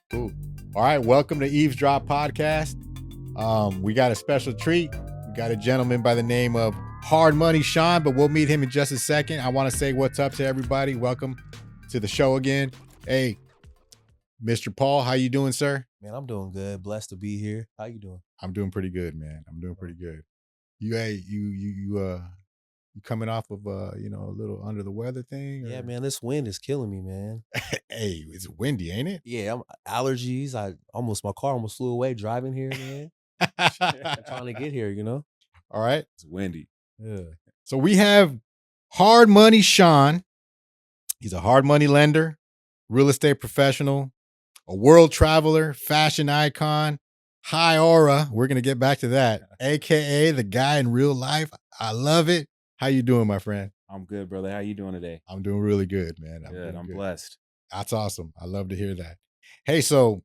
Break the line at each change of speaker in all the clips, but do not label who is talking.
Cool. All right. Welcome to Eavesdrop Podcast. We got a special treat. We got a gentleman by the name of Hard Money Sean, but we'll meet him in just a second. I want to say what's up to everybody. Welcome to the show again. Hey, Mr. Paul, how you doing, sir?
Man, I'm doing good. Blessed to be here. How you doing?
I'm doing pretty good, man. I'm doing pretty good. You coming off of a little under the weather thing?
Yeah,
Or?
man, this wind is killing me, man.
Hey, it's windy, ain't it?
Yeah, allergies. My car almost flew away driving here, man. Trying to get here,
All right.
It's windy. Yeah.
So we have Hard Money Sean. He's a hard money lender, real estate professional, a world traveler, fashion icon, high aura. We're going to get back to that. AKA the guy in real life. I love it. How you doing, my friend?
I'm good, brother. How you doing today?
I'm doing really good, man.
I'm blessed.
That's awesome. I love to hear that. Hey, so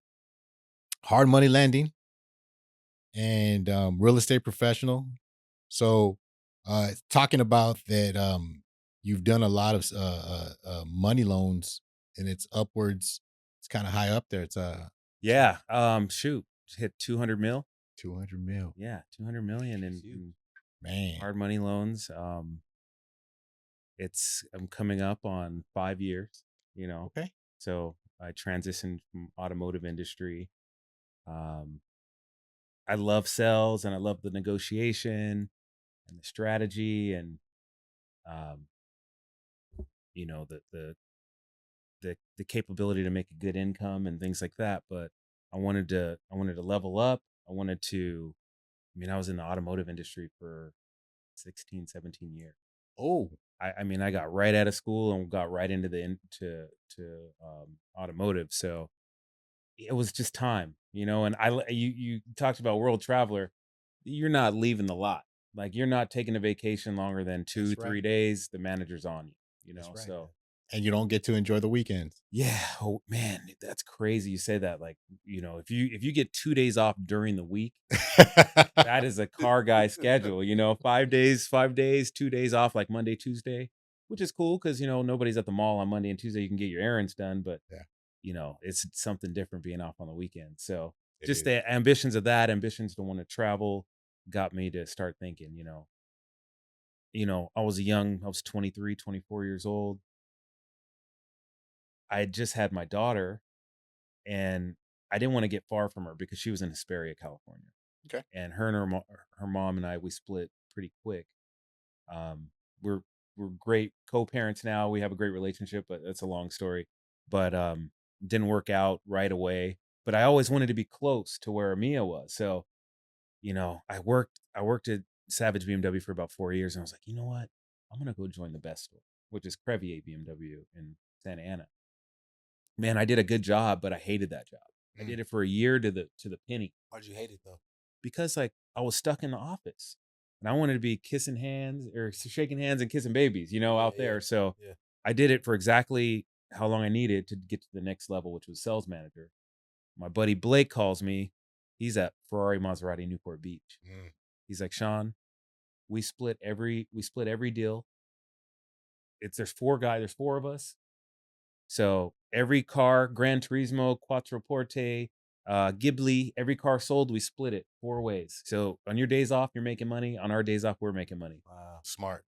hard money lending and real estate professional. So talking about that, you've done a lot of money loans, and it's upwards. It's kind of high up there. It's
Yeah. Shoot, hit 200 mil.
200 mil.
Yeah, 200 million in
Man.
hard money loans. I'm coming up on 5 years.
Okay.
So I transitioned from automotive industry. I love sales and I love the negotiation and the strategy and um, the capability to make a good income and things like that. But I wanted to level up. I was in the automotive industry for 16, 17 years.
Oh,
I got right out of school and got right into automotive. So it was just time, and you talked about world traveler. You're not leaving the lot. Like, you're not taking a vacation longer than 2-3 days. The manager's on you,
That's right.
so.
And you don't get to enjoy the weekends.
Yeah. Oh man, that's crazy. You say that, like, if you get 2 days off during the week, that is a car guy schedule. 5 days, 2 days off, like Monday, Tuesday, which is cool because nobody's at the mall on Monday and Tuesday. You can get your errands done, but it's something different being off on the weekend. So just the ambitions to want to travel, got me to start thinking. I was 23, 24 years old. I had just had my daughter, and I didn't want to get far from her because she was in Hesperia, California.
Okay.
And her mom and I, we split pretty quick. We're great co-parents now. We have a great relationship, but that's a long story. But didn't work out right away. But I always wanted to be close to where Mia was. So, I worked at Savage BMW for about 4 years, and I was like, you know what? I'm gonna go join the best store, which is Crevier BMW in Santa Ana. Man, I did a good job, but I hated that job. I did it for a year to the penny.
Why'd you hate it though?
Because, like, I was stuck in the office and I wanted to be kissing hands or shaking hands and kissing babies, out there. So I did it for exactly how long I needed to get to the next level, which was sales manager. My buddy Blake calls me. He's at Ferrari Maserati Newport Beach. He's like, Sean, we split every deal. There's four of us. So every car, Gran Turismo, Quattroporte, Ghibli, every car sold, we split it 4 ways. So on your days off, you're making money. On our days off, we're making money.
Wow.
Smart.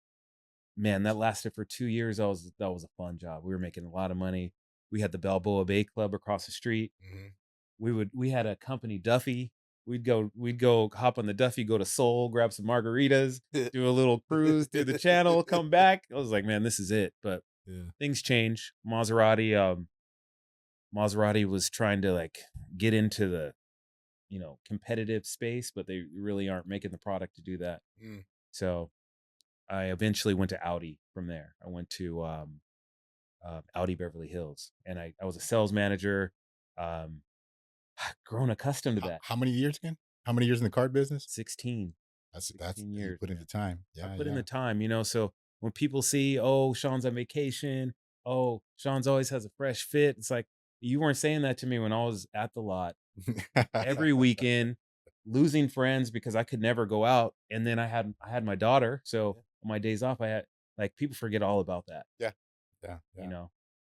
Man, that lasted for 2 years. That was a fun job. We were making a lot of money. We had the Balboa Bay Club across the street. We had a company Duffy. We'd go hop on the Duffy, go to Seoul, grab some margaritas, do a little cruise through the channel, come back. I was like, man, this is it. But things change. Maserati was trying to, like, get into the competitive space, but they really aren't making the product to do that. So I eventually went to Audi from there. I went to Audi Beverly Hills, and I was a sales manager. Grown accustomed to that.
How many years again? How many years in the card business?
16.
That's
16 years.
You put in the time.
I put in the time, so when people see, oh, Sean's on vacation, oh, Sean's always has a fresh fit, it's like, you weren't saying that to me when I was at the lot every weekend, losing friends because I could never go out. And then I had my daughter, so on my days off, I had, like, people forget all about that.
Yeah.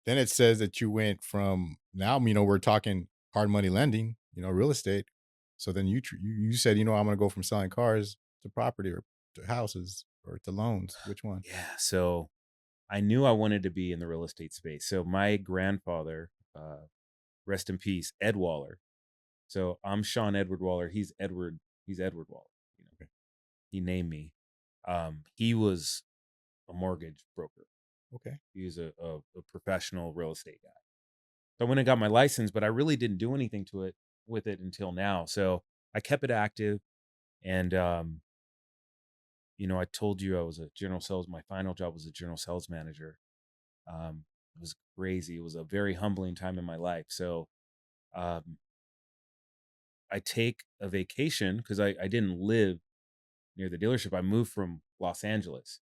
Then
it says that you went from, now we're talking hard money lending, real estate. So then you said, I'm going to go from selling cars to property or to houses or to loans. Which one?
Yeah. So I knew I wanted to be in the real estate space. So my grandfather, rest in peace, Ed Waller. So I'm Sean Edward Waller. He's Edward Waller. You know,
Okay.
he named me. He was a mortgage broker.
Okay.
He was a professional real estate guy. So I went and got my license, but I really didn't do anything to it with it until now. So I kept it active, and I told you I was a general sales. My final job was a general sales manager. It was crazy. It was a very humbling time in my life. So um, I take a vacation because I didn't live near the dealership. I moved from Los Angeles.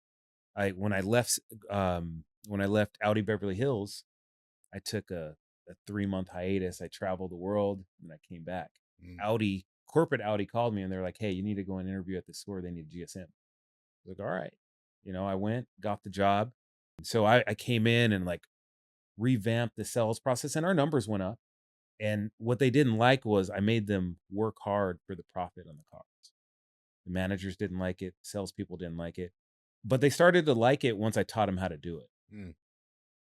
I when I left Audi Beverly Hills, I took a 3 month hiatus. I traveled the world and I came back.
Mm,
Corporate Audi called me and they're like, "Hey, you need to go and interview at the store. They need a GSM." I was like, "All right." I went, got the job. So I came in and like revamped the sales process and our numbers went up. And what they didn't like was I made them work hard for the profit on the cars. The managers didn't like it, salespeople didn't like it, but they started to like it once I taught them how to do it.
mm.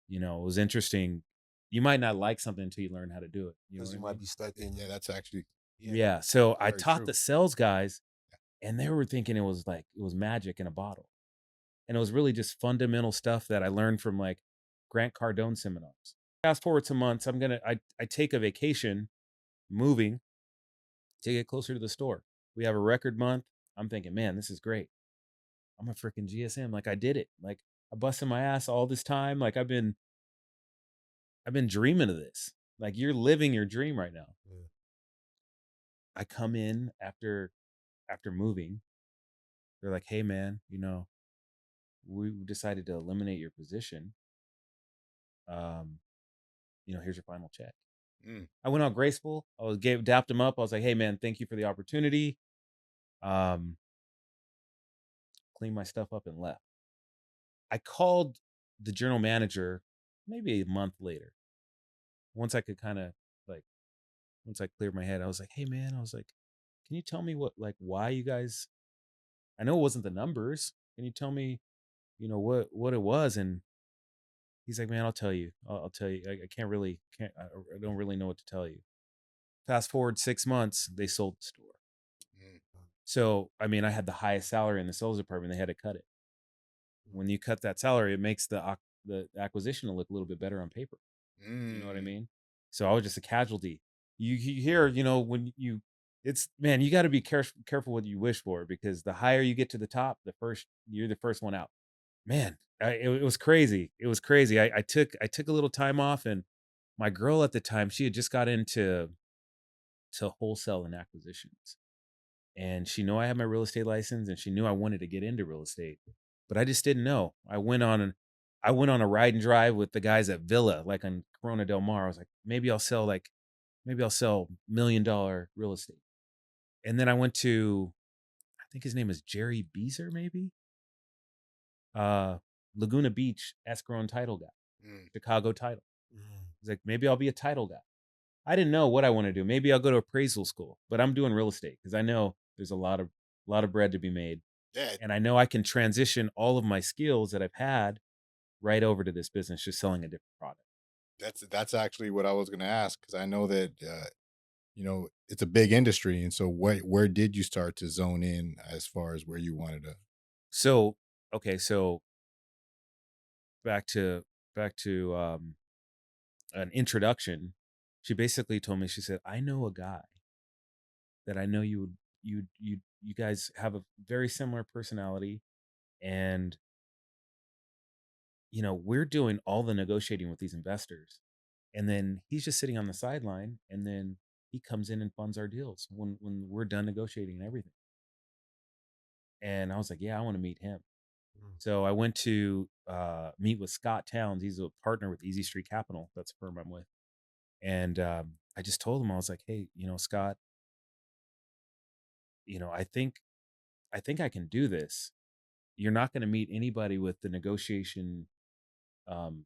It was interesting. You might not like something until you learn how to do it. You know
Because
what
you
I
might
mean?
be stuck in.
Yeah, that's actually
Yeah. So I
very
taught
true.
the sales guys, and they were thinking it was magic in a bottle, and it was really just fundamental stuff that I learned from like Grant Cardone seminars. Fast forward some months, I take a vacation, moving to get closer to the store. We have a record month. I'm thinking, man, this is great. I'm a freaking GSM. Like I did it. Like I busted my ass all this time. Like I've been dreaming of this. Like you're living your dream right now.
Yeah.
I come in after moving. They're like, hey man, we decided to eliminate your position. Um, here's your final check.
Mm,
I went out graceful. Dapped him up. I was like, hey man, thank you for the opportunity. Um, Cleaned my stuff up and left. I called the general manager maybe a month later. Once I could kind of like once I cleared my head, I was like, "Hey man," I was like, "Can you tell me why you guys I know it wasn't the numbers. Can you tell me, what it was?" And he's like, "Man, I'll tell you. I'll tell you. I can't I don't really know what to tell you." Fast forward 6 months, they sold the store.
mm,
So, I mean, I had the highest salary in the sales department. They had to cut it. When you cut that salary, it makes the acquisition look a little bit better on paper. You know what I
mm.
mean? So I was just a casualty. You hear, when it's man, you got to be careful what you wish for because the higher you get to the top, you're the first one out. Man, it was crazy. It was crazy. I took a little time off, and my girl at the time, she had just got into to wholesale and acquisitions, and she knew I had my real estate license, and she knew I wanted to get into real estate, but I just didn't know. I went on a ride and drive with the guys at Villa, like on Corona Del Mar. I was like, maybe I'll sell $1 million real estate. And then I went to, I think his name is Jerry Beezer, maybe, uh, Laguna Beach escrow and title guy,
Mm.
Chicago title.
Mm.
He's like, maybe I'll be a title guy. I didn't know what I want to do. Maybe I'll go to appraisal school, but I'm doing real estate because I know there's a lot of bread to be made,
Yeah,
and I know I can transition all of my skills that I've had right over to this business, just selling a different product.
that's actually what I was going to ask because I know that it's a big industry, and so where did you start to zone in as far as where you wanted to?
So, okay, so back to an introduction. She basically told me, she said, "I know a guy that I know you guys have a very similar personality, and we're doing all the negotiating with these investors, and then he's just sitting on the sideline, and then he comes in and funds our deals when we're done negotiating and everything." And I was like, "Yeah, I want to meet him."
Mm.
So I went to meet with Scott Towns. He's a partner with Easy Street Capital. That's a firm I'm with. And I just told him, I was like, "Hey, Scott, I think I can do this. You're not going to meet anybody with the negotiation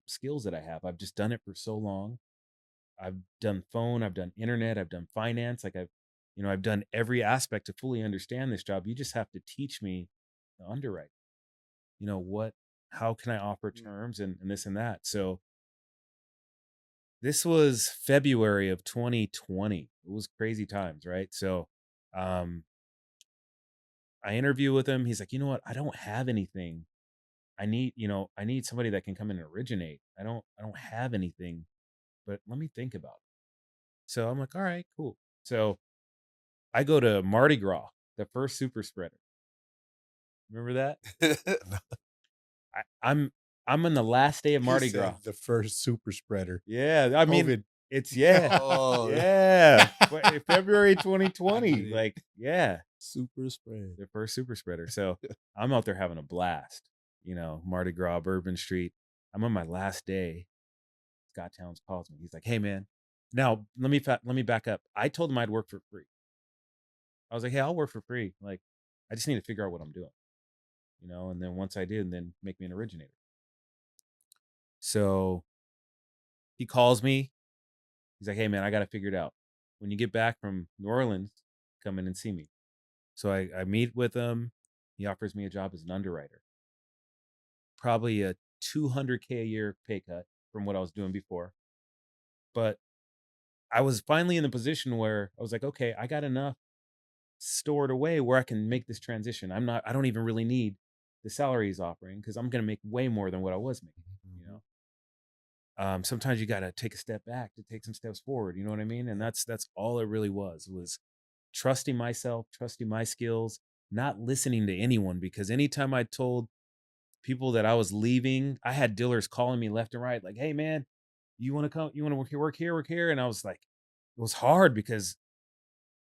skills that I have. I've just done it for so long. I've done phone, I've done internet, I've done finance. Like I've done every aspect to fully understand this job. You just have to teach me the underwriting. How can I offer terms and this and that. So this was February of 2020. It was crazy times, right? So um I interview with him. He's like, you know what? I don't have anything. I need somebody that can come in and originate. I don't have anything, but let me think about it. So I'm like, all right, cool. So I go to Mardi Gras, the first super spreader. Remember that? I'm on the last day of
He
Mardi
said
Gras.
the first super spreader.
Yeah, I mean,
COVID.
it's
Oh,
yeah, February 2020.
it.
Like, yeah,
Super spread.
the first super spreader. So I'm out there having a blast. Mardi Gras, Bourbon Street. I'm on my last day. Scott Towns calls me. He's like, "Hey, man, now let me back up. I told him I'd work for free. I was like, "Hey, I'll work for free. Like, I just need to figure out what I'm doing, And then once I did, then make me an originator." So he calls me. He's like, "Hey, man, I got to figure it out. When you get back from New Orleans, come in and see me." So I meet with him. He offers me a job as an underwriter. Probably a $200K a year pay cut from what I was doing before. But I was finally in the position where I was like, okay, I got enough stored away where I can make this transition. I don't even really need the salary he's offering because I'm going to make way more than what I was making. Sometimes you got to take a step back to take some steps forward. You know what I mean? And that's all it really was trusting myself, trusting my skills, not listening to anyone, because anytime I told people that I was leaving, I had dealers calling me left and right, like, "Hey, man, you want to come? You want to work here?" And I was like, it was hard because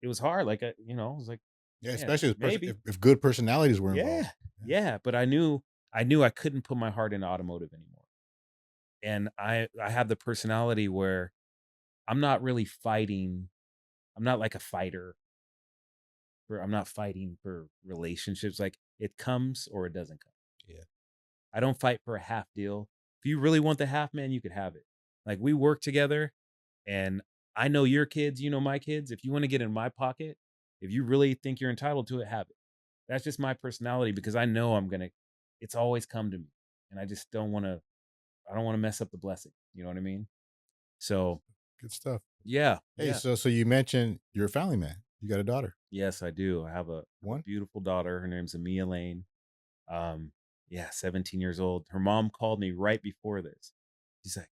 it was hard. Like, I was like,
Yeah,
man,
especially
maybe,
if good personalities were involved.
yeah, yeah. But I knew I couldn't put my heart into automotive anymore, and I have the personality where I'm not really fighting. I'm not like a fighter. I'm not fighting for relationships. Like, it comes or it doesn't come.
Yeah.
I don't fight for a half deal. If you really want the half, man, you could have it. Like, we work together, and I know your kids, you know my kids. If you want to get in my pocket, if you really think you're entitled to it, have it. That's just my personality, because I know it's always come to me. And I just I don't want to mess up the blessing. You know what I mean? So
Good stuff.
yeah.
Hey,
Yeah.
so you mentioned you're a family man. You got a daughter.
Yes, I do. I have a
One?
beautiful daughter. Her name's Amia Lane. Yeah, 17 years old. Her mom called me right before this. She's like,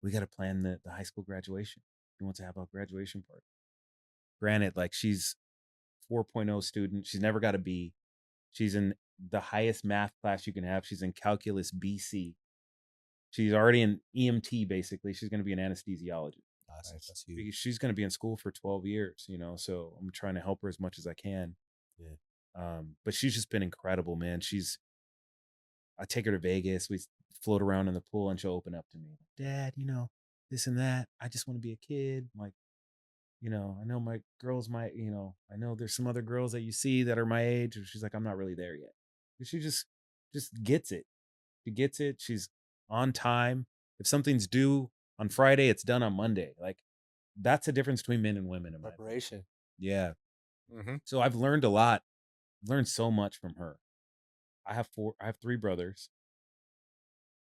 we got to plan the high school graduation. She wants to have a graduation party. Granted, like, she's 4.0 student. She's never got a B. She's in the highest math class you can have. She's in calculus BC. She's already in EMT, basically. She's going to be an anesthesiologist.
That's huge.
She's going to be in school for 12 years, so I'm trying to help her as much as I can.
Yeah.
But she's just been incredible, man. I take her to Vegas. We float around in the pool, and she'll open up to me. "Dad, this and that. I just want to be a kid." I'm like, I know my girls might, I know there's some other girls that you see that are my age. And she's like, "I'm not really there yet." But she just gets it. She gets it. She's on time. If something's due on Friday, it's done on Monday. Like, that's the difference between men and women in my opinion.
Preparation.
Yeah.
Mm-hmm.
So I've learned a lot. I've learned so much from her. I have 3 brothers.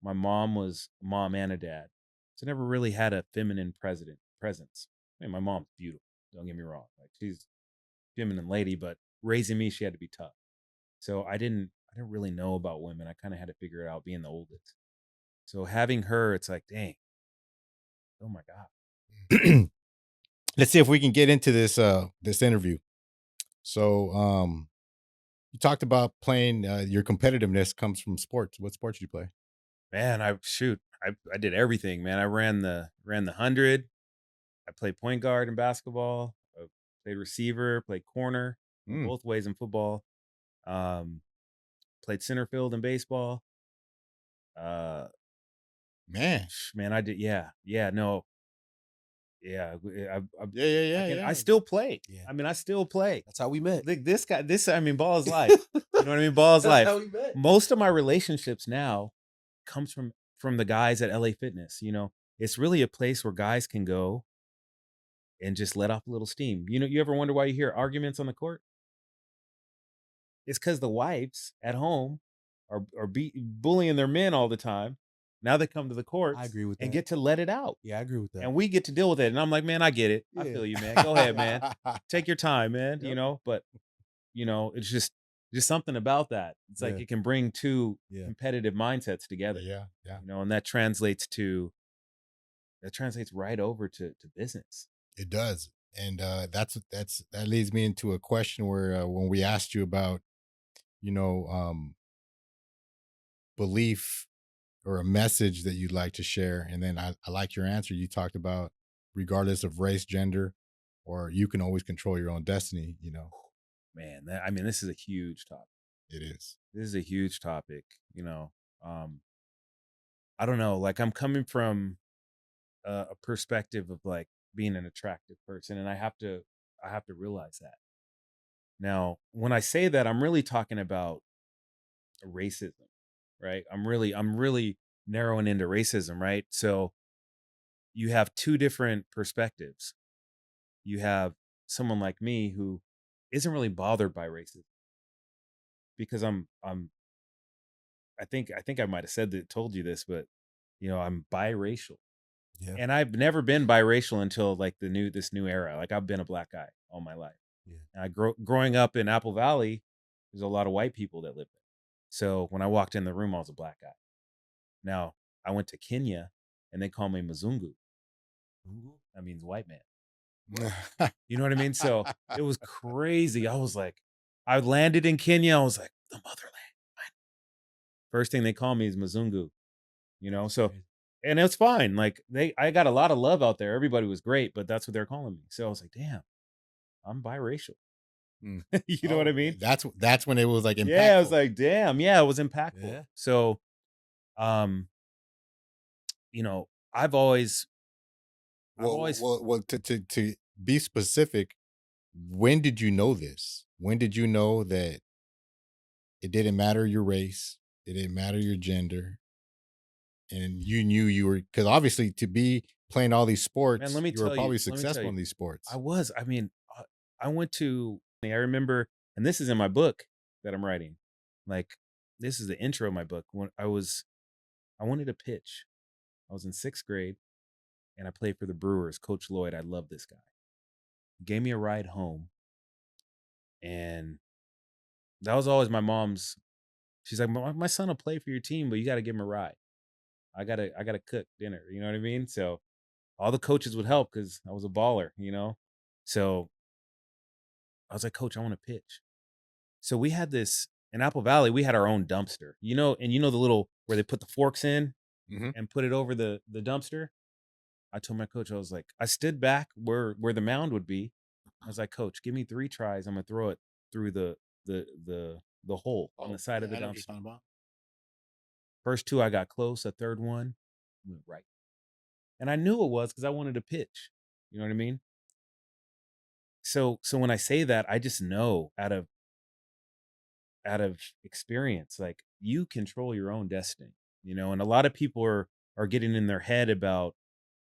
My mom was a mom and a dad. So I never really had a feminine presence. I mean, my mom's beautiful. Don't get me wrong. Like, she's a feminine lady, but raising me, she had to be tough. So I didn't really know about women. I kind of had to figure it out being the oldest. So having her, it's like, dang. Oh my God.
Let's see if we can get into this interview. So, you talked about playing. Your competitiveness comes from sports. What sports do you play?
Man, I did everything, man. I ran the 100. I played point guard in basketball. I played receiver, played corner,
Mm,
both ways in football. Um, Played center field in baseball. Uh,
man.
Man, I did. Yeah, yeah, no, yeah. I
Yeah.
still play.
Yeah.
I mean, I still play.
That's how we met.
Like, this guy, I mean, ball is life. You know what I mean? Ball is
That's
life.
how we met.
Most of my relationships now comes from the guys at LA Fitness. It's really a place where guys can go and just let off a little steam. You ever wonder why you hear arguments on the court? It's because the wives at home are bullying their men all the time. Now they come to the
I
courts
agree with
and
that.
get to let it out.
Yeah, I agree with that.
And we get to deal with it. And I'm like, man, I get it. I
Yeah.
feel you, man. Go ahead, man. Take your time, man.
Yep.
But it's just something about that. It's like
Yeah.
it can bring two
Yeah.
competitive mindsets together.
Yeah, yeah.
And that translates right over to business.
It does. And that leads me into a question where when we asked you about, you know, belief or a message that you'd like to share, and then I like your answer. You talked about regardless of race, gender, or you can always control your own destiny.
Man, this is a huge topic.
It is.
This is a huge topic. I don't know. Like I'm coming from a perspective of like being an attractive person, and I have to realize that. Now, when I say that, I'm really talking about racism, right? I'm really narrowing into racism, right? So you have two different perspectives. You have someone like me who isn't really bothered by racism because I think I might have told you this, but I'm biracial.
Yeah.
And I've never been biracial until like this new era. Like I've been a black guy all my life.
Yeah.
And growing up in Apple Valley, there's a lot of white people that live there. So when I walked in the room, I was a black guy. Now I went to Kenya, and they call me Mzungu. That means white man. You know what I mean? So it was crazy. I landed in Kenya. I was like, the motherland. First thing they call me is Mzungu. So, and it's fine. Like I got a lot of love out there. Everybody was great, but that's what they're calling me. So I was like, damn, I'm biracial. You know what I mean?
That's when it was like impactful.
Yeah, I was like, damn, yeah, it was impactful.
Yeah.
So, I've always
well, to be specific, when did you know this? When did you know that it didn't matter your race, it didn't matter your gender, and you knew you were, because obviously to be playing all these sports,
man, let me
you were
tell
probably
you,
successful in these sports.
I was. I went to. I remember, and this is in my book that I'm writing. Like, this is the intro of my book. When I wanted to pitch. I was in 6th grade, and I played for the Brewers. Coach Lloyd, I love this guy. He gave me a ride home, and that was always my mom's. She's like, my son will play for your team, but you got to give him a ride. I gotta cook dinner. You know what I mean? So all the coaches would help because I was a baller. So I was like, Coach, I want to pitch. So we had this in Apple Valley. We had our own dumpster. And the little where they put the forks in and put it over the dumpster. I told my coach, I was like, I stood back where the mound would be. I was like, Coach, give me 3 tries. I'm gonna throw it through the hole on the side of the dumpster. First 2, I got close. A third one went right, and I knew it was because I wanted to pitch. You know what I mean? So when I say that, I just know out of experience, like you control your own destiny. And a lot of people are getting in their head about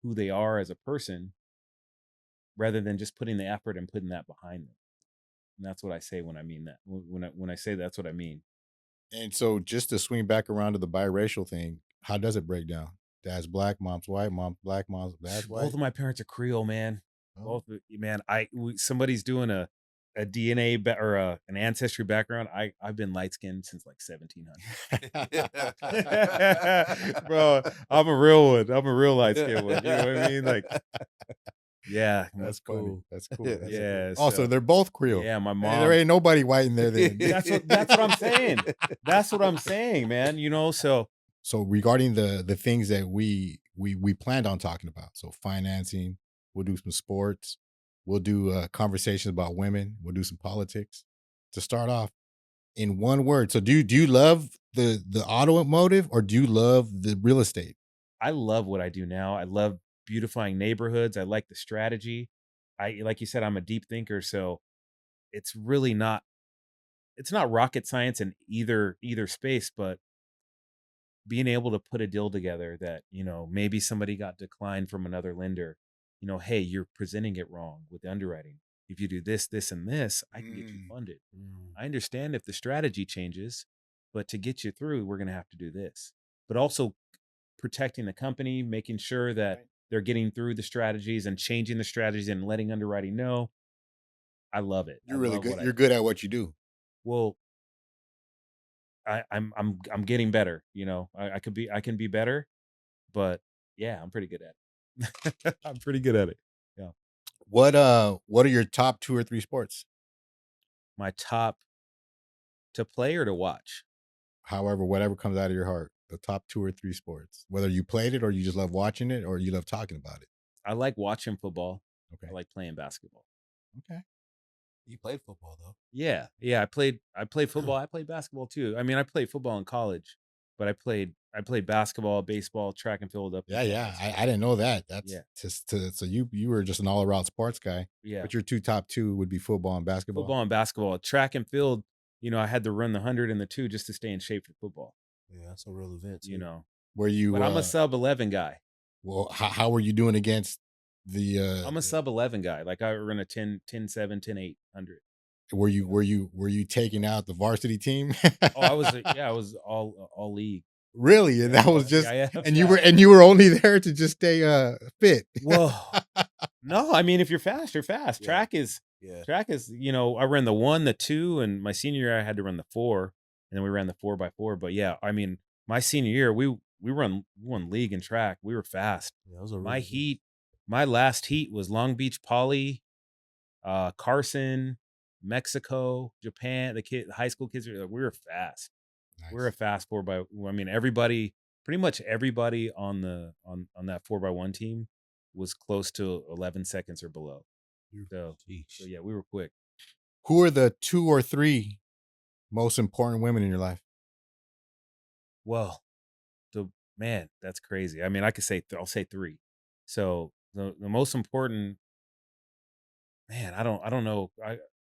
who they are as a person rather than just putting the effort and putting that behind them. And that's what I say when I mean that. When I say that's what I mean.
And so just to swing back around to the biracial thing, how does it break down? Dad's black, mom's white, mom's black, dad's white.
Both of my parents are Creole, man.
Oh.
Man. Somebody's doing a DNA or an ancestry background. I've been light skinned since like 1700. Bro, I'm a real one. I'm a real light skinned one. You know what I mean? Like, yeah,
that's cool. That's cool.
Yeah.
Also, they're both Creole.
Yeah, my mom.
And there ain't nobody white in there. Then
that's what I'm saying. That's what I'm saying, man.
So regarding the things that we planned on talking about, so financing, we'll do some sports, we'll do conversations about women, we'll do some politics. To start off, in one word, so do you love the automotive or do you love the real estate?
I love what I do now. I love beautifying neighborhoods. I like the strategy. Like you said, I'm a deep thinker, so it's really not rocket science in either space, but being able to put a deal together that, maybe somebody got declined from another lender, hey, you're presenting it wrong with the underwriting. If you do this, this, and this, I can get you funded. I understand if the strategy changes, but to get you through, we're going to have to do this. But also protecting the company, making sure that they're getting through the strategies and changing the strategies and letting underwriting know. I love it.
You're
I
really
love
good.
what
You're good at what you do.
Well, I'm getting better. I can be better, but yeah, I'm pretty good at it. I'm pretty good at it. Yeah.
What are your top 2 or 3 sports?
My top to play or to watch?
However, whatever comes out of your heart. The top 2 or 3 sports. Whether you played it or you just love watching it or you love talking about it.
I like watching football.
Okay.
I like playing basketball.
Okay.
You played football though.
Yeah. I played football. I played basketball too. I mean, I played football in college, but I played basketball, baseball, track and field up.
Yeah. I didn't know that. That's
Yeah.
so you were just an all around sports guy.
Yeah.
But your top 2 would be football and basketball.
Football and basketball. Track and field, I had to run the 100 and the 2 just to stay in shape for football.
Yeah, that's a real event too.
Were you?
But I'm a sub 11 guy.
Well, how were you doing against the?
I'm a sub 11 guy. Like I run a 10, 7, 10, 8, 100.
Were you taking out the varsity team?
I was all league.
Really? And that was just
yeah,
and you were only there to just stay fit.
Whoa. No, I mean if you're fast, you're fast.
Yeah.
Track is I ran the 1, the 2, and my senior year I had to run the 4, and then we ran the 4x4. But yeah, I mean, my senior year we won league and track. We were fast.
Yeah, that was a
my last heat was Long Beach Poly, Carson, Mexico, Japan. The high school kids we were fast.
Nice.
We're a fast 4x. I mean, pretty much everybody on that 4x1 team was close to 11 seconds or below. So yeah, we were quick.
Who are the 2 or 3 most important women in your life?
Well, man, that's crazy. I mean, I'll say 3. So the most important. Man, I don't know.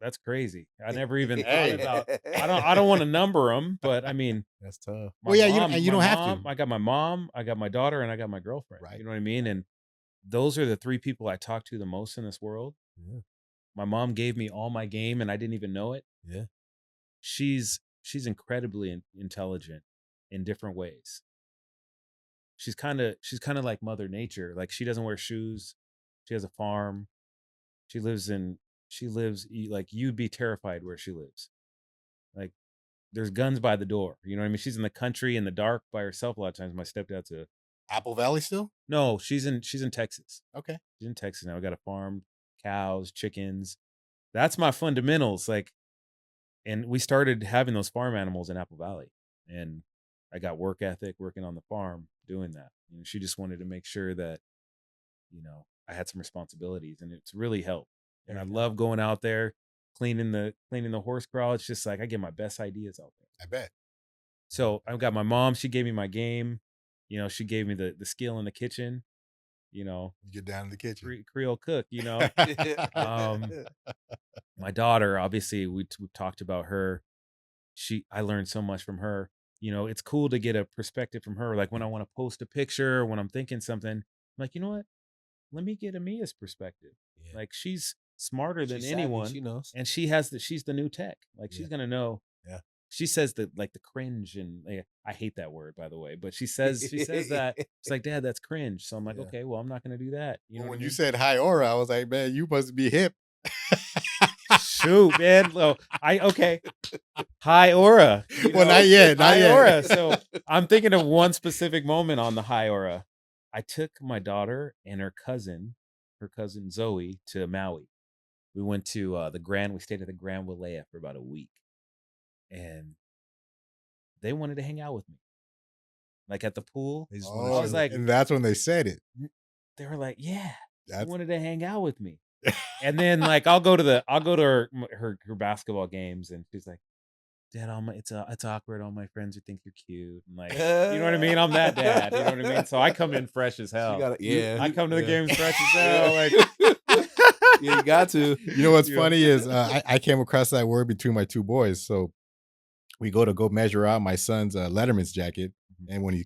That's crazy. I never even thought about. I don't want to number them, but I mean,
that's tough.
Well, yeah, you don't have to.
I got my mom, I got my daughter, and I got my girlfriend.
Right.
You know what I mean? And those are the 3 people I talk to the most in this world.
Yeah.
My mom gave me all my game, and I didn't even know it.
Yeah.
She's incredibly intelligent in different ways. She's kind of like Mother Nature. Like she doesn't wear shoes. She has a farm. She lives like you'd be terrified where she lives. Like there's guns by the door. You know what I mean? She's in the country in the dark by herself a lot of times. My stepdad's
Apple Valley still?
No, she's in Texas.
Okay.
She's in Texas now. We got a farm, cows, chickens. That's my fundamentals. Like, and we started having those farm animals in Apple Valley. And I got work ethic working on the farm doing that. She just wanted to make sure that, I had some responsibilities, and it's really helped. And I love going out there, cleaning the horse corral. It's just like I get my best ideas out there.
I bet.
So I've got my mom. She gave me my game. She gave me the skill in the kitchen.
You get down in the kitchen.
Creole cook. My daughter, obviously, we talked about her. I learned so much from her. It's cool to get a perspective from her. Like when I want to post a picture, when I'm thinking something, I'm like, you know what? Let me get Amia's perspective. Yeah. Like she's smarter than anyone.
She knows.
And she's the new tech. Like she's going to know.
Yeah.
She says that like the cringe, and I hate that word, by the way, but she says that. She's like, Dad, that's cringe. So I'm like, okay, well, I'm not going to do that.
When you said hi aura, I was like, man, you must be hip.
Shoot, man. Okay. High aura.
Well, not yet.
High aura. So I'm thinking of one specific moment on the high aura. I took my daughter and her cousin Zoe, to Maui. We went to we stayed at the Grand Wailea for about a week. And they wanted to hang out with me. Like at the pool. I was like,
and that's when they said it.
They were like, yeah, they wanted to hang out with me. And then like I'll go to her basketball games, and she's like, Dad, it's awkward. All my friends would think you're cute. And like, you know what I mean? I'm that dad. You know what I mean? So I come in fresh as hell. I come to the games fresh as hell. Like,
yeah, you got to.
You know what's funny is I came across that word between my 2 boys. So we go measure out my son's Letterman's jacket. And when he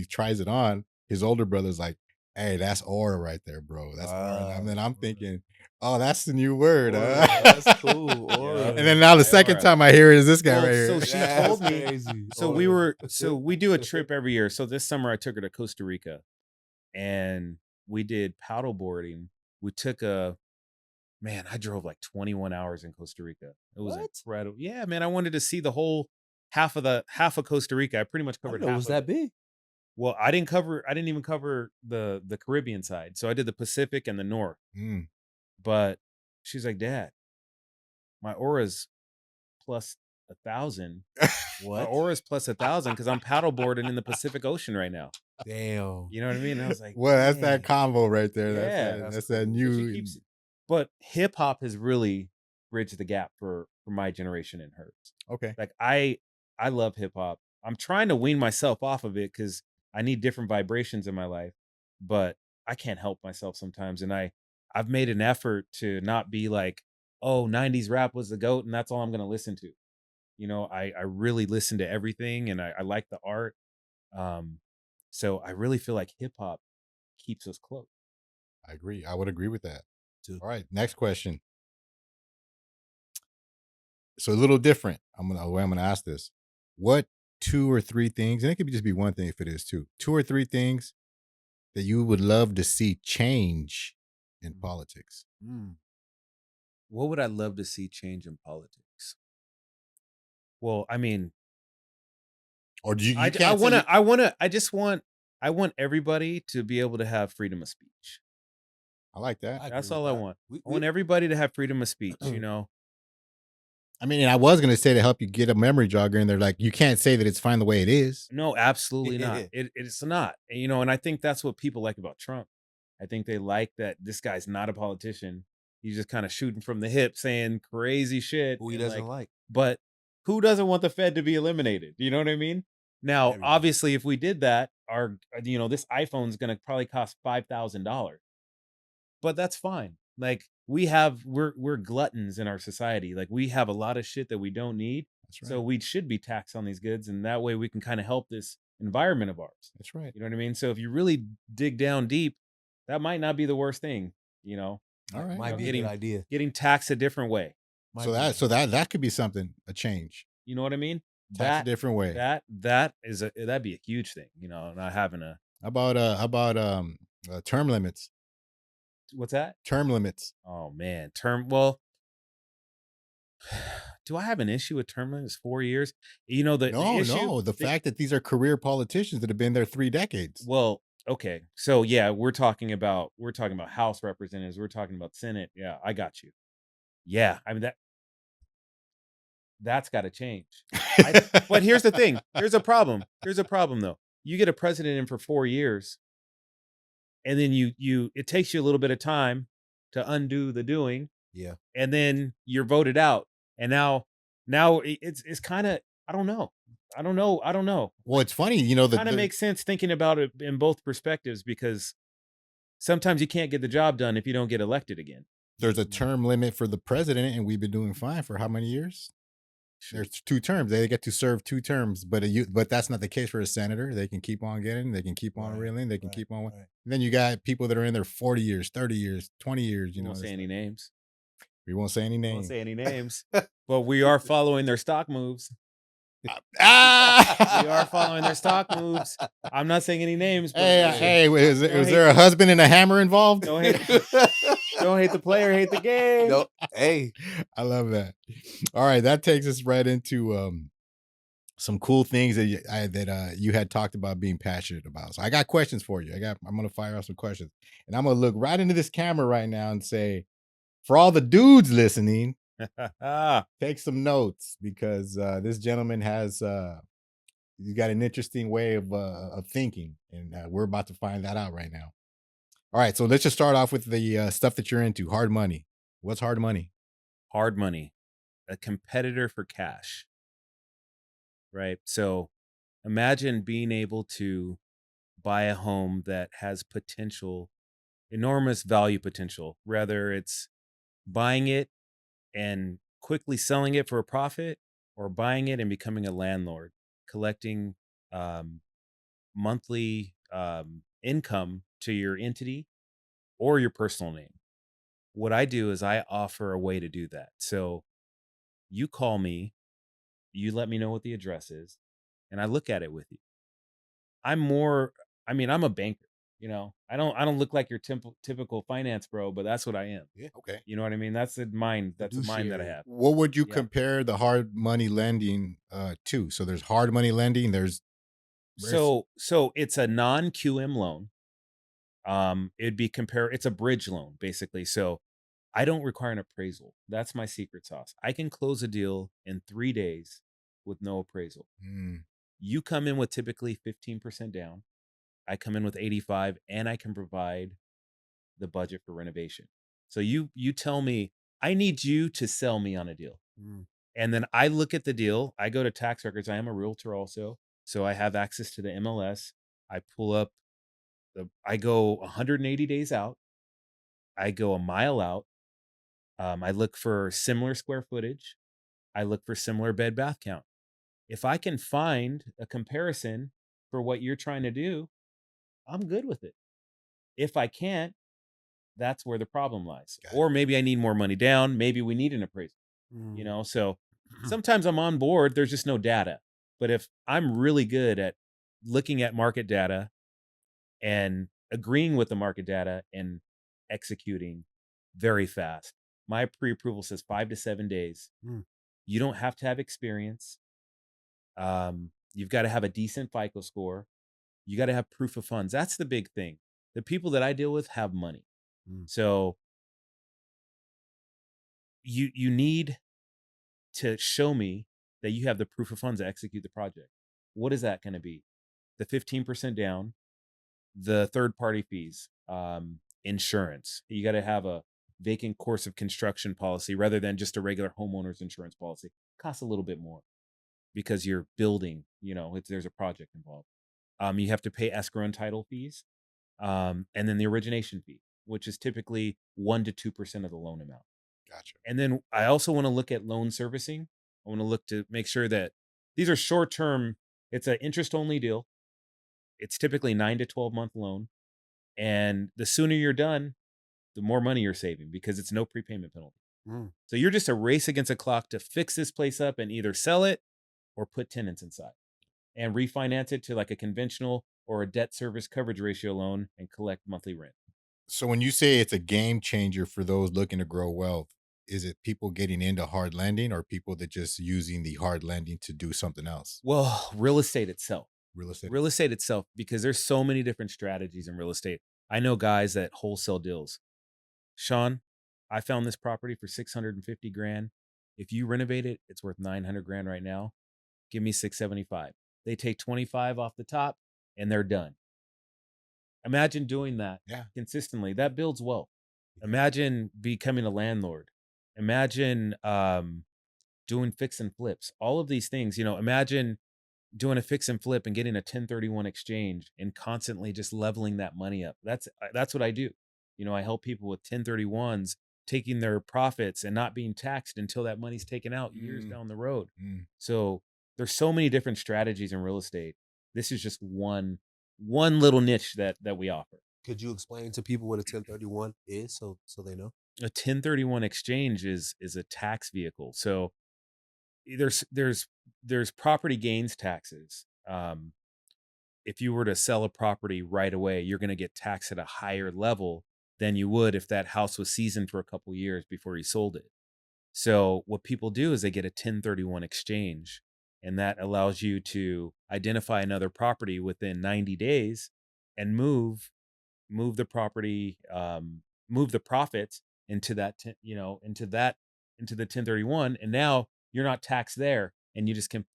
tries it on, his older brother's like, "Hey, that's aura right there, bro. That's aura." And then I'm thinking, "Oh, that's the new word,
Aura,
huh?"
that's cool. Aura.
And then now the second
Aura.
time I hear it is this guy
Well,
right
so
here.
she
That's
told me.
crazy.
So we do a trip every year. So this summer I took her to Costa Rica, and we did paddle boarding. We took I drove like 21 hours in Costa Rica. It was
What?
incredible. Yeah, man, I wanted to see the whole half of Costa Rica. I pretty much
I
covered
didn't know it
half
was
of
that
it.
big.
Well, I didn't even cover the Caribbean side. So I did the Pacific and the North.
Mm.
But she's like, "Dad, my aura's plus 1,000. My
What?
aura's plus 1,000 because I'm paddleboarding in the Pacific Ocean right now."
Damn.
You know what I mean? And I was like,
Well, that's that
"Dang."
combo right there.
Yeah.
That's
That's
that
cool.
So she
new.
keeps, but hip hop has really bridged the gap for my generation and hers.
Okay.
Like I love hip hop. I'm trying to wean myself off of it because I need different vibrations in my life, but I can't help myself sometimes. And I've made an effort to not be like, oh, 90s rap was the GOAT and that's all I'm gonna listen to. You know, I really listen to everything and I like the art. Um, so I really feel like hip hop keeps us close.
I agree. I would agree with that.
Too.
All right. Next question. So a little different. The way I'm gonna ask this. What 2 or 3 things, and it could just be one thing if it is two. 2 or 3 things that you would love to see change in politics.
What would I love to see change in politics? Well, I mean,
Or do you
I
can't
want
say
to I want to I want everybody to be able to have freedom of speech.
I like that.
I agree
That's
with
all I
that.
want.
We-
I want
we-
everybody to have freedom of speech, you know.
I mean, and I was gonna say to help you get a memory jogger in there, like you can't say that it's fine the way it is.
No, absolutely not. It's not. And, you know, and I think that's what people like about Trump. I think they like that this guy's not a politician. He's just kind of shooting from the hip, saying crazy shit.
Who he
and,
doesn't like.
But who doesn't want the Fed to be eliminated? You know what I mean? Now,
Everybody.
obviously, if we did that, this iPhone's going to probably cost $5,000. But that's fine. Like we're gluttons in our society. Like we have a lot of shit that we don't need.
That's right.
So we should be taxed on these goods, and that way we can kind of help this environment of ours.
That's right.
You know what I mean? So if you really dig down deep, that might not be the worst thing, you know.
All right.
Might be a good idea.
Getting taxed a different way.
So that could be something, a change.
You know what I mean?
Tax a different way.
That'd be a huge thing, you know, not having a
How about term limits?
what's that?
Term limits.
Oh man, do I have an issue with term limits? 4 years? You know, the issue,
the fact that these are career politicians that have been there 3 decades.
well, okay. So yeah, we're talking about House representatives, we're talking about Senate. Yeah, I got you. Yeah, I mean that's got to change. But here's the thing. Here's a problem though. You get a president in for 4 years, and then it takes you a little bit of time to undo the doing.
Yeah.
And then you're voted out. And now it's kind of I don't know.
Well, it's funny, you know,
Kind of makes sense thinking about it in both perspectives, because sometimes you can't get the job done if you don't get elected again.
there's a term limit for the president, and we've been doing fine for how many years? There's 2 terms. They get to serve 2 terms, but that's not the case for a senator. They can keep on getting, they can keep on reeling, they can keep on.
Right.
And then you got people that are in there 40 years, 30 years, 20 years.
We won't say any names.
We won't say any
We won't
names.
say any names. But we are following their stock moves. We
Ah!
are following their stock moves. I'm not saying any names. But
Hey, is there a husband and a hammer involved?
Don't hate the player, hate the game.
No, hey,
I love that. All right, that takes us right into some cool things that you had talked about being passionate about. So I got questions for you. I'm gonna fire off some questions, and I'm gonna look right into this camera right now and say, for all the dudes listening, take some notes, because this gentleman has he's got an interesting way of thinking, and we're about to find that out right now. All right, so let's just start off with the stuff that you're into. Hard money. What's hard money?
Hard money, a competitor for cash. Right? So imagine being able to buy a home that has potential, enormous value potential, whether it's buying it and quickly selling it for a profit, or buying it and becoming a landlord, collecting um, monthly income to your entity or your personal name. What I do is I offer a way to do that. So you call me, you let me know what the address is, and I look at it with you. I'm more I mean, I'm a banker, you know. I don't look like your typical finance bro, but that's what I am.
Yeah. Okay.
You know what I mean? That's the mind. That's a mind that I
Fiduciary.
have.
What would you
Yeah.
compare the hard money lending to? So there's hard money lending. There's
So it's a non QM loan. It'd be compare. It's a bridge loan basically. So I don't require an appraisal. That's my secret sauce. I can close a deal in 3 days with no appraisal.
mm,
You come in with typically 15% down. I come in with 85, and I can provide the budget for renovation. So you tell me I need you to sell me on a deal.
Mm,
And then I look at the deal. I go to tax records. I am a realtor also. So I have access to the MLS. I pull up I go 180 days out. I go a mile out. I look for similar square footage. I look for similar bed bath count. If I can find a comparison for what you're trying to do, I'm good with it. If I can't, that's where the problem lies.
got it.
Or maybe I need more money down. Maybe we need an appraisal, you
mm.
know? So sometimes I'm on board. There's just no data. But if I'm really good at looking at market data and agreeing with the market data and executing very fast, my pre approval says 5 to 7 days.
Mm.
You don't have to have experience. You've got to have a decent FICO score. You got to have proof of funds. That's the big thing. The people that I deal with have money.
Mm.
So you need to show me that you have the proof of funds to execute the project. What is that going to be? The 15% down, the third party fees, insurance. You got to have a vacant course of construction policy rather than just a regular homeowner's insurance policy. Costs a little bit more because you're building, there's a project involved. You have to pay escrow and title fees, and then the origination fee, which is typically 1 to 2% of the loan amount.
Gotcha.
And then I also want to look at loan servicing. I want to look to make sure that these are short term. It's an interest only deal. It's typically 9 to 12 month loan, and the sooner you're done, the more money you're saving because it's no prepayment penalty.
Mm.
So you're just a race against a clock to fix this place up and either sell it or put tenants inside and refinance it to like a conventional or a debt service coverage ratio loan and collect monthly rent.
So when you say it's a game changer for those looking to grow wealth, is it people getting into hard lending or people that just using the hard lending to do something else?
Well, real estate itself.
Real estate.
Real estate itself, because there's so many different strategies in real estate. I know guys that wholesale deals. Sean, I found this property for 650 grand. If you renovate it, it's worth 900 grand right now. Give me 675. They take 25 off the top and they're done. Imagine doing that
Yeah.
consistently. That builds wealth. Imagine becoming a landlord. Imagine doing fix and flips. All of these things, imagine doing a fix and flip and getting a 1031 exchange and constantly just leveling that money up. That's what I do. I help people with 1031s taking their profits and not being taxed until that money's taken out years
Mm,
down the road.
mm.
So there's so many different strategies in real estate. This is just one little niche that we offer.
Could you explain to people what a 1031 is so they know?
A 1031 exchange is a tax vehicle. So there's property gains taxes. If you were to sell a property right away, you're going to get taxed at a higher level than you would if that house was seasoned for a couple years before you sold it. So what people do is they get a 1031 exchange, and that allows you to identify another property within 90 days and move the property, move the profits into that, into the 1031. And now you're not taxed there and you just can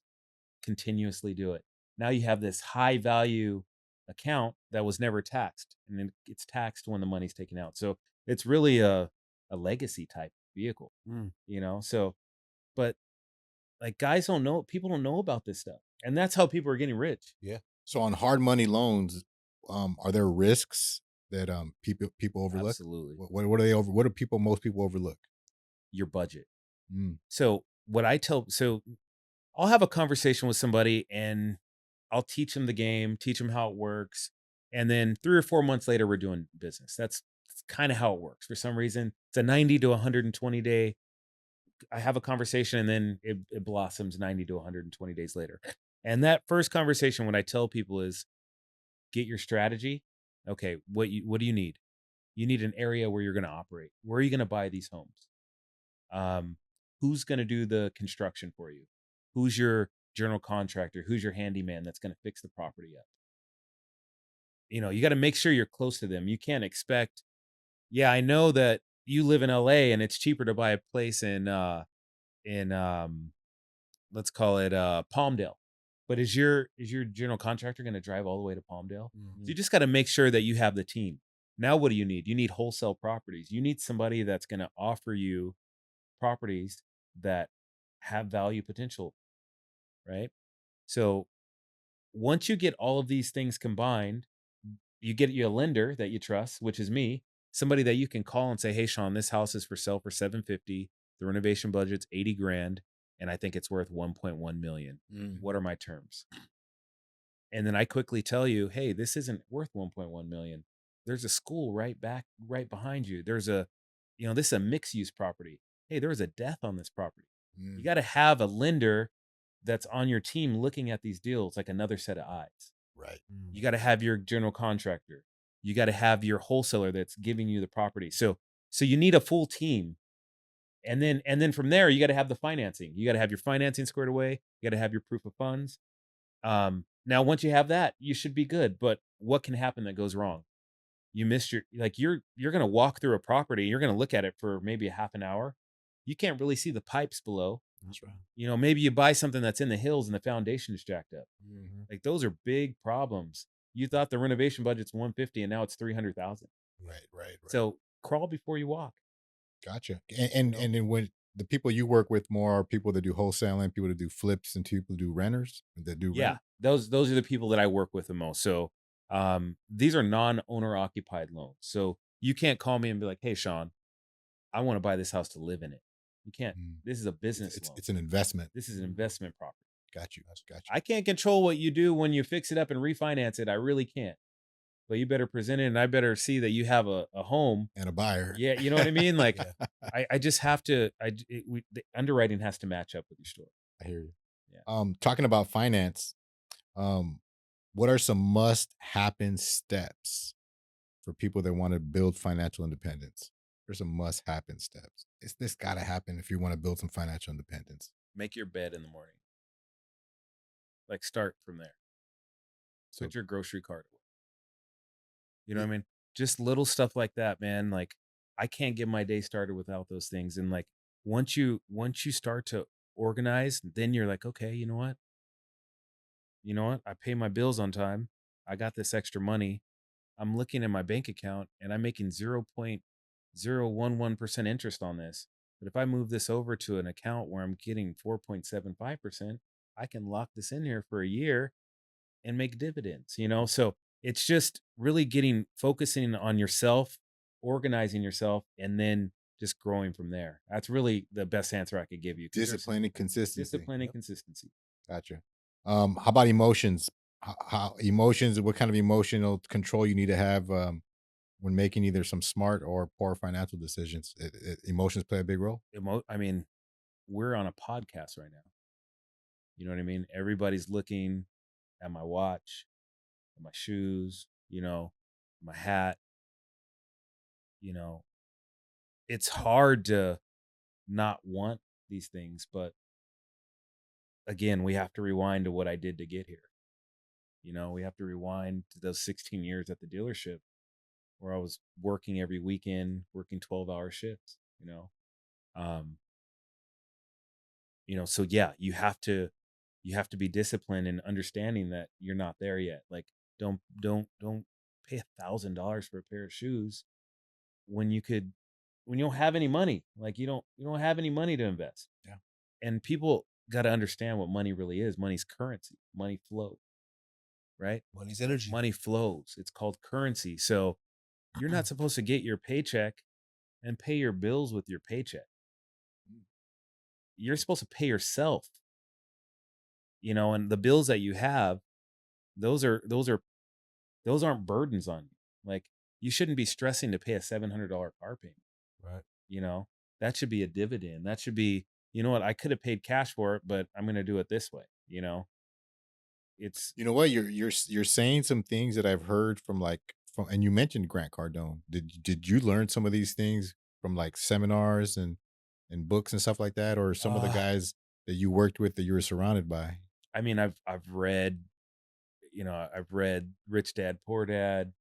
continuously do it. Now you have this high value account that was never taxed and then it's taxed when the money's taken out. So it's really a legacy type vehicle,
Mm.
so, but like guys don't know, people don't know about this stuff. And that's how people are getting rich.
Yeah.
So on hard money loans, are there risks that people overlook?
Absolutely.
What are they over? What do most people overlook?
Your budget.
Mm,
So I'll have a conversation with somebody and I'll teach them the game, teach them how it works, and then 3 or 4 months later, we're doing business. That's kind of how it works. For some reason, it's a 90 to 120 day. I have a conversation, and then it blossoms 90 to 120 days later. And that first conversation, what I tell people is, get your strategy. Okay, what do you need? You need an area where you're going to operate. Where are you going to buy these homes? Um, who's going to do the construction for you? Who's your general contractor? Who's your handyman that's going to fix the property up? You got to make sure you're close to them. You can't expect, yeah, I know that you live in LA and it's cheaper to buy a place in let's call it Palmdale. But is your general contractor going to drive all the way to Palmdale? So you just got to make sure that you have the team. Now what do you need? You need wholesale properties. You need somebody that's going to offer you properties that have value potential, right? So once you get all of these things combined, you get you a lender that you trust, which is me, somebody that you can call and say, "Hey, Sean, this house is for sale for 750. The renovation budget's 80 grand, and I think it's worth 1.1 million. What are my terms?" And then I quickly tell you, "Hey, this isn't worth 1.1 million. There's a school right behind you. This is a mixed use property. Hey, there was a death on this property." You got to have a lender that's on your team looking at these deals like another set of eyes.
Right.
You got to have your general contractor. You got to have your wholesaler that's giving you the property. So you need a full team. And then from there, you got to have the financing. You got to have your financing squared away. You got to have your proof of funds. Now once you have that, you should be good. But what can happen that goes wrong? You missed you're gonna walk through a property, you're gonna look at it for maybe a half an hour. You can't really see the pipes below.
That's right.
Maybe you buy something that's in the hills and the foundation is jacked up. Like those are big problems. You thought the renovation budget's 150 and now it's 300,000.
Right.
So crawl before you walk.
Gotcha. And then when the people you work with more are people that do wholesaling, people that do flips, and people who do renters that do
Yeah, those are the people that I work with the most. So these are non-owner occupied loans. So you can't call me and be like, "Hey, Sean, I want to buy this house to live in it." You can't. This is a business loan.
It's an investment.
This is an investment property.
Got you.
I can't control what you do when you fix it up and refinance it. I really can't. But you better present it, and I better see that you have a home
and a buyer.
Yeah, you know what I mean. Like,
Yeah.
I just have to. The underwriting has to match up with your story.
I hear you.
Yeah.
Talking about finance, what are some must happen steps for people that want to build financial independence? There's some must happen steps. This got to happen if you want to build some financial independence.
Make your bed in the morning. Like, start from there.
So
Put your grocery cart away. You know what I mean? Just little stuff like that, man. Like, I can't get my day started without those things. And like, once you start to organize, then you're like, okay, you know what? I pay my bills on time. I got this extra money. I'm looking at my bank account and I'm making 0.011% interest on this. But if I move this over to an account where I'm getting 4.75%, I can lock this in here for a year and make dividends. So it's just really focusing on yourself, organizing yourself, and then just growing from there. That's really the best answer I could give you.
discipline and consistency.
Discipline and consistency.
Gotcha. How about emotions? How emotions? What kind of emotional control you need to have when making either some smart or poor financial decisions? Emotions play a big role.
I mean, we're on a podcast right now. You know what I mean? Everybody's looking at my watch, at my shoes, my hat. It's hard to not want these things, but again, we have to rewind to what I did to get here. We have to rewind to those 16 years at the dealership where I was working every weekend, working 12-hour shifts, so yeah, you have to be disciplined and understanding that you're not there yet. Like, don't pay $1,000 for a pair of shoes when you don't have any money. Like, you don't have any money to invest.
Yeah.
And people got to understand what money really is. Money's currency. Money flows, right?
Money's energy.
Money flows. It's called currency. So you're not supposed to get your paycheck and pay your bills with your paycheck. You're supposed to pay yourself, and the bills that you have, those aren't burdens on you. Like, you shouldn't be stressing to pay a $700 car payment.
Right.
You know, that should be a dividend. That should be, you know what, I could have paid cash for it, but I'm going to do it this way. It's,
You know what? You're saying some things that I've heard from and you mentioned Grant Cardone. Did you learn some of these things from like seminars and books and stuff like that, or some of the
Uh,
guys that you worked with that you were surrounded by?
I mean, I've read, I've read Rich Dad Poor Dad,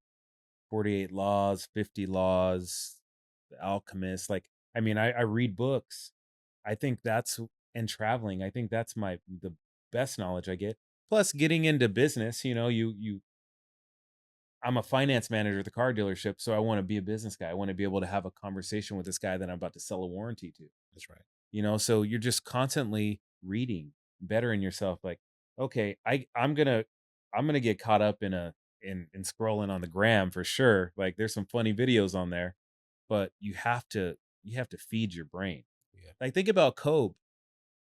48 Laws, 50 Laws, The Alchemist. Like, I mean, I read books. I think that's, and traveling, I think that's the best knowledge I get. Plus, getting into business, I'm a finance manager at the car dealership, so I want to be a business guy. I want to be able to have a conversation with this guy that I'm about to sell a warranty to.
That's right.
So you're just constantly reading, bettering yourself. Like, okay, I'm gonna get caught up in scrolling on the gram for sure. Like, there's some funny videos on there, but you have to feed your brain.
yeah.
Like, think about Kobe.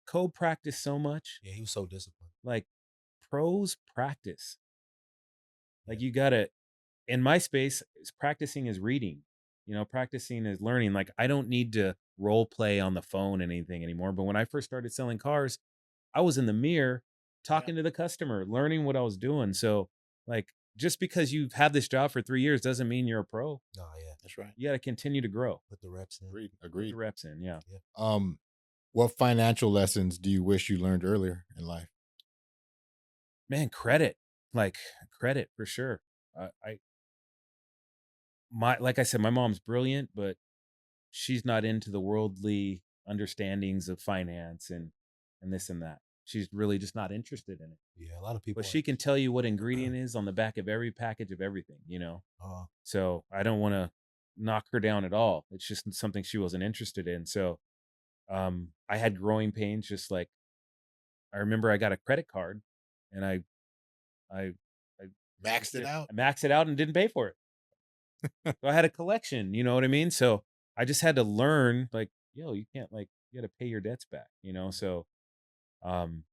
Kobe practiced so much.
Yeah, he was so disciplined.
Like, pros practice.
Yeah.
Like, you gotta, in my space, is practicing is reading. Practicing is learning. Like, I don't need to role play on the phone and anything anymore. But when I first started selling cars, I was in the mirror
Yeah.
talking to the customer, learning what I was doing. So, like, just because you've had this job for 3 years doesn't mean you're a pro.
No, yeah.
That's right.
You got to continue to grow.
Put the reps in.
Agreed.
Put
Agreed.
the reps in. Yeah.
Yeah.
What financial lessons do you wish you learned earlier in life?
Man, credit. Like, credit for sure. I my like I said, my mom's brilliant, but she's not into the worldly understandings of finance and this and that. She's really just not interested in it.
Yeah, a lot of people
But
are.
she can tell you what ingredient is on the back of every package of everything.
Uh,
So I don't want to knock her down at all. It's just something she wasn't interested in. So I had growing pains. Just like, I remember I got a credit card and I I
Maxed it out.
I maxed it out and didn't pay for it. So I had a collection, you know what I mean? So I just had to learn, like, yo, you can't, like, you got to pay your debts back. So um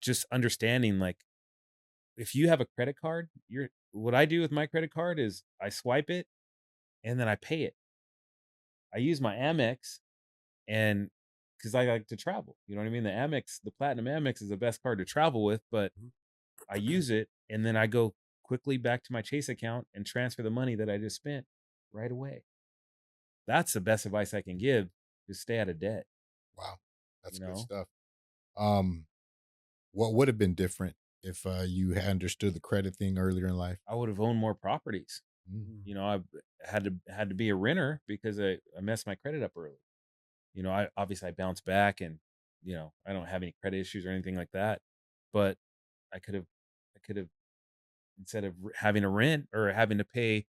just understanding, like, if you have a credit card, what I do with my credit card is I swipe it and then I pay it. I use my Amex, and because I like to travel, you know what I mean? The Platinum Amex is the best card to travel with, but
Mhm.
I use it and then I go quickly back to my Chase account and transfer the money that I just spent right away. That's the best advice I can give. Just stay out of debt,
Wow, that's
you
good
know?
stuff. Um, what would have been different if you had understood the credit thing earlier in life?
I would have owned more properties.
Mm.
I had to be a renter because I messed my credit up early. I bounced back, and I don't have any credit issues or anything like that. But I could have instead of having to rent or having to pay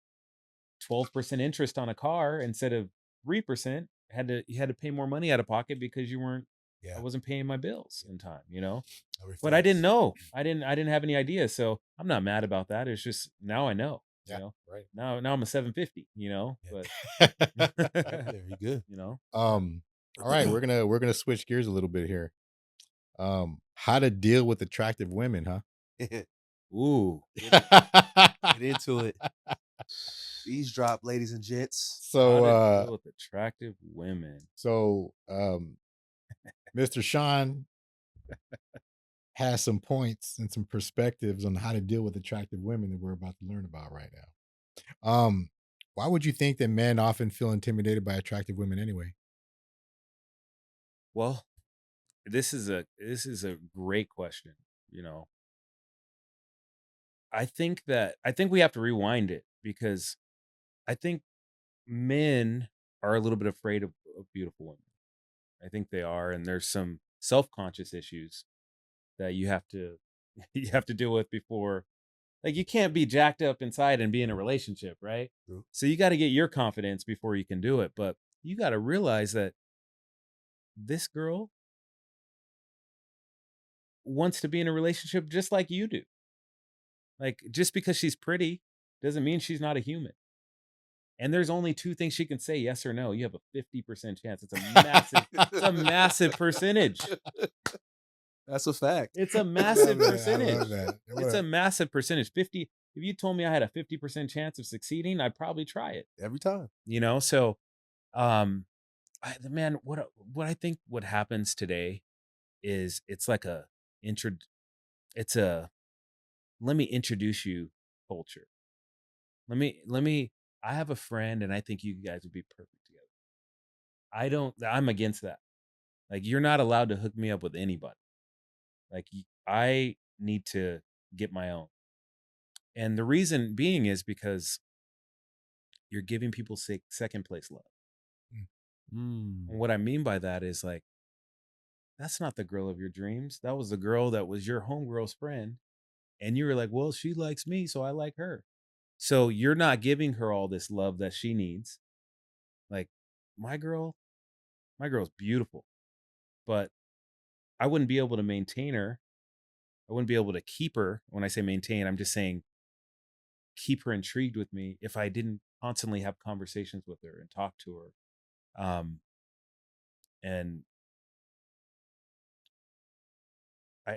12% interest on a car instead of 3%, you had to pay more money out of pocket because I
Yeah.
wasn't paying my bills in time.
That
But I didn't
reflects.
know. I didn't have any idea. So I'm not mad about that. It's just now I know, you
Yeah,
know.
right.
Now I'm a 750. But
Very good.
you know.
All right, we're gonna switch gears a little bit here. How to deal with attractive women, huh?
Ooh.
Get into it. Eavesdrop, ladies and gents.
How
so
to
uh
deal with attractive women.
so Mr. Sean has some points and some perspectives on how to deal with attractive women that we're about to learn about right now. Why would you think that men often feel intimidated by attractive women anyway?
Well, this is a great question. You know, I think we have to rewind it because I think men are a little bit afraid of beautiful women. I think they are, and there's some self-conscious issues that you have to you have to deal with before. Like, you can't be jacked up inside and be in a relationship, right?
True.
So you got to get your confidence before you can do it. But you got to realize that this girl wants to be in a relationship just like you do. Like, just because she's pretty doesn't mean she's not a human. And there's only two things she can say, yes or no. You have a 50% chance. It's a massive percentage.
That's a fact.
It's a
I
massive
love that. I
percentage.
love that.
It's a massive percentage. 50, if you told me I had a 50% chance of succeeding, I'd probably try it.
Every time.
So um man, what I think what happens today is it's like a intro it's a let me introduce you culture. Let me I have a friend and I think you guys would be perfect together. I'm against that. Like you're not allowed to hook me up with anybody. Like I need to get my own. And the reason being is because you're giving people second place love.
Mm.
And what I mean by that is like that's not the girl of your dreams. That was the girl that was your homegirl's friend. And you were like, well, she likes me, so I like her. So you're not giving her all this love that she needs. Like my girl, my girl's beautiful, but I wouldn't be able to maintain her. I wouldn't be able to keep her. When I say maintain, I'm just saying keep her intrigued with me if I didn't constantly have conversations with her and talk to her. And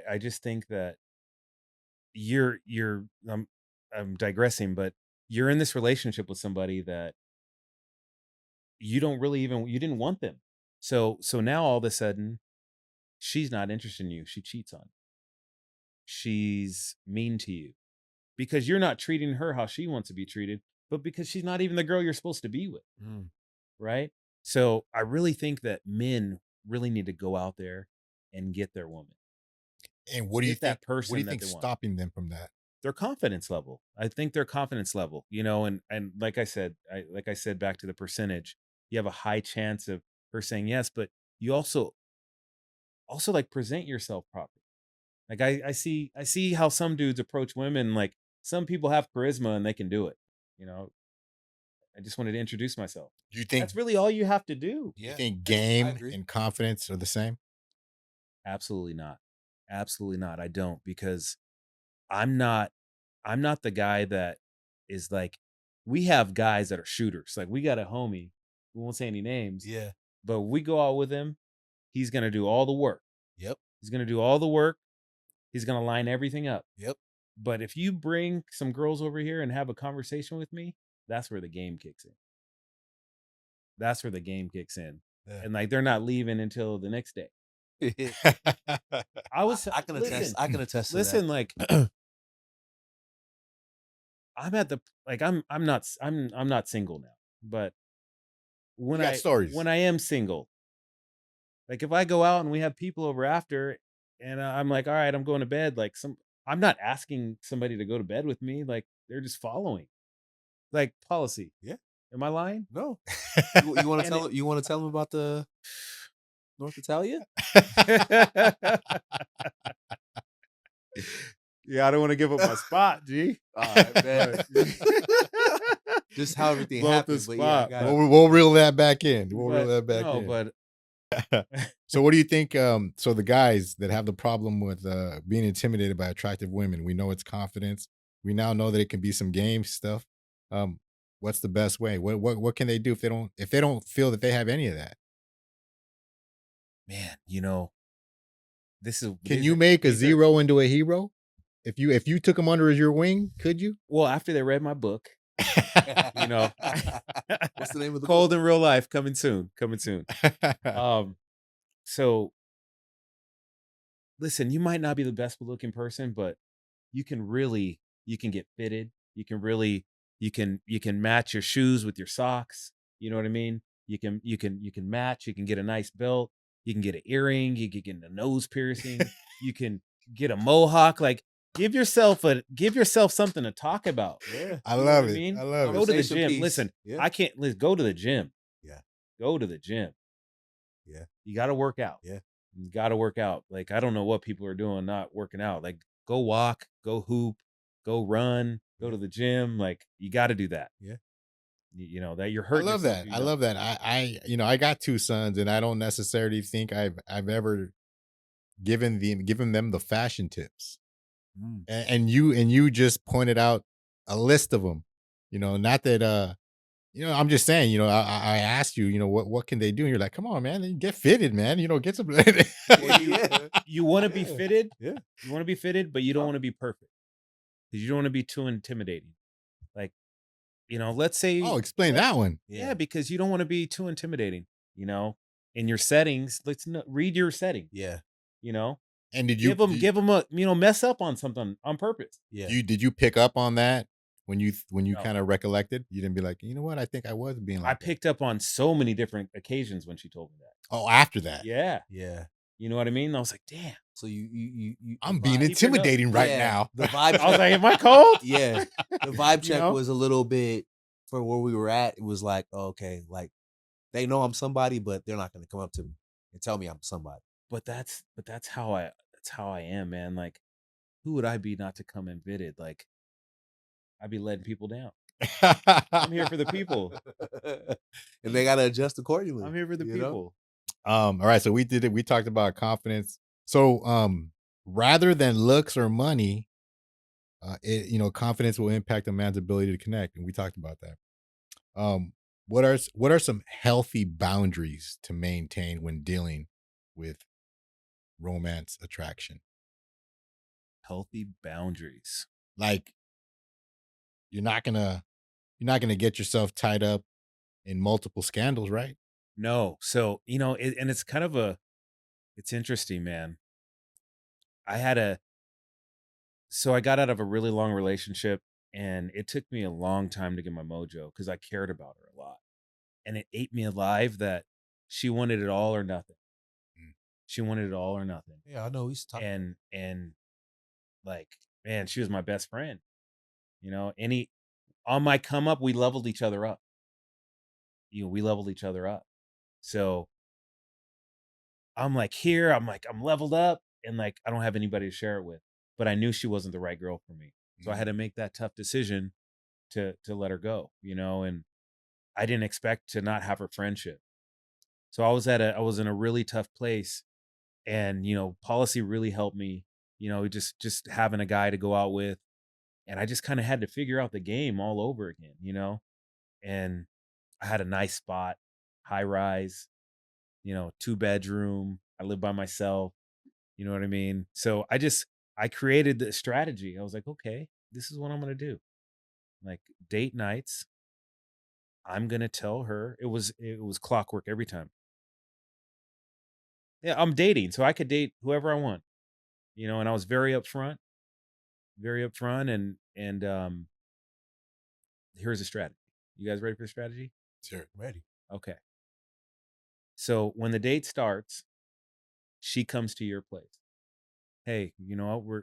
I just think that you're I'm digressing, but you're in this relationship with somebody that you don't really even you didn't want them. So now all of a sudden she's not interested in you. She cheats on you. She's mean to you because you're not treating her how she wants to be treated, but because she's not even the girl you're supposed to be with,
Mm.
right? So I really think that men really need to go out there and get their woman.
And what do you
Get
think?
that
What do you
person that
think
they want.
stopping them from that?
Their confidence level. I think their confidence level, and like I said back to the percentage, you have a high chance of her saying yes, but you also like present yourself properly. Like I see how some dudes approach women like some people have charisma and they can do it. You know, I just wanted to introduce myself.
Do you think?
That's really all you have to do.
You
Yeah,
think
I
game
agree.
and confidence are the same?
Absolutely not. Absolutely not. I don't because I'm not I'm not the guy that is like we have guys that are shooters. Like we got a homie, we won't say any names,
Yeah.
but we go out with him, he's gonna do all the work.
Yep.
He's gonna do all the work. He's gonna line everything up.
Yep.
But if you bring some girls over here and have a conversation with me, that's where the game kicks in. That's where the game kicks in.
Yeah.
And like they're not leaving until the next day. I was
I can attest.
listen,
I can attest to
listen,
that.
like I'm at the like I'm not single now. But
You got stories.
when I am single, like if I go out and we have people over after and I'm like, all right, I'm going to bed, like I'm not asking somebody to go to bed with me, like they're just following. Like policy.
Yeah.
Am I lying?
No. You want to
And
tell? You want to tell them about the North Italia?
Yeah, I don't want to give up my spot, G.
All right, man.
But-
Just how everything
Blow up the
happened, but yeah, I
spot,
got
but-
it.
We'll reel that back in. We'll reel
but
that back
no,
in.
but
So what do you think? So the guys that have the problem with being intimidated by attractive women, we know it's confidence. We now know that it can be some game stuff. Um, what's the best way? What can they do if they don't feel that they have any of that?
man, this is
Can you make a zero into a hero? If you took him under as your wing, could you?
well after they read my book, you know,
What's the name of the
Cold
book?
in Real Life coming soon, coming soon. So listen, you might not be the best looking person, but you can get fitted. You can match your shoes with your socks. You know what I mean? You can match, you can get a nice belt, you can get an earring, you can get a nose piercing, you can get a mohawk. Like give yourself something to talk about.
Yeah.
I
You know
love
what I
it.
mean?
I love
Go
it.
to the
Conversation
gym.
piece.
Listen,
Yeah.
I can't go to the gym.
Yeah.
Go to the gym.
Yeah.
You got to work out.
Yeah.
You got to work out. Like I don't know what people are doing not working out. Like go walk, go hoop, go run, go to the gym. Like you got to do that.
Yeah.
You know that you're
I
hurting
love
yourself
that.
if you
I
don't.
love that. I got two sons, and I don't necessarily think I've ever given them the fashion tips.
Mm.
And you just pointed out a list of them. Not that I'm just saying, I asked you, what can they do? And you're like, come on, man, then get fitted, man. Get some.
Well, you want to be
Yeah.
fitted.
Yeah.
You want to be fitted, but you don't want to be perfect because you don't want to be too intimidating. Like, let's say,
Oh, explain that one.
yeah, because you don't want to be too intimidating. In your settings, read your setting.
Yeah.
And did you
Give them a mess up on something on purpose.
Yeah.
did you pick up on that when you
No.
kind of recollected? You didn't be like, you know what? I think I was being
I
like that.
picked up on so many different occasions when she told me that.
Oh, after that.
Yeah,
Yeah.
you know what I mean. I was like, damn.
So you
I'm
the
being
vibe-
intimidating right
Yeah,
now.
The vibe
I was
check,
like, am I cold?
yeah. The vibe
You
check
know?
was a little bit for where we were at. It was like, okay, like they know I'm somebody, but they're not gonna come up to me and tell me I'm somebody.
But that's how I am, man. Like, who would I be not to come invited? Like, I'd be letting people down. I'm here for the people.
And they gotta adjust accordingly.
I'm here for the people.
All right, so we did it. We talked about confidence. So, rather than looks or money, confidence will impact a man's ability to connect, and we talked about that. What are some healthy boundaries to maintain when dealing with romance attraction?
Healthy boundaries.
Like, you're not gonna get yourself tied up in multiple scandals, right?
No. So, and it's kind of it's interesting, man. So I got out of a really long relationship and it took me a long time to get my mojo because I cared about her a lot. And it ate me alive that she wanted it all or nothing.
Mm.
She wanted it all or nothing.
Yeah, I know he's talking.
And like, man, she was my best friend. Any on my come up, we leveled each other up. We leveled each other up. So I'm like I'm leveled up and like I don't have anybody to share it with. But I knew she wasn't the right girl for me. So I had to make that tough decision to let her go, and I didn't expect to not have her friendship. So I was in a really tough place and policy really helped me, just having a guy to go out with and I just kind of had to figure out the game all over again, and I had a nice spot, high rise, 2 bedroom. I live by myself. You know what I mean? So I created the strategy. I was like, okay, this is what I'm gonna do. Like date nights, I'm gonna tell her it was clockwork every time. Yeah, I'm dating, so I could date whoever I want. And I was very upfront, and here's a strategy. You guys ready for the strategy?
Sure.
Ready.
Okay. So when the date starts, she comes to your place. Hey, you know what?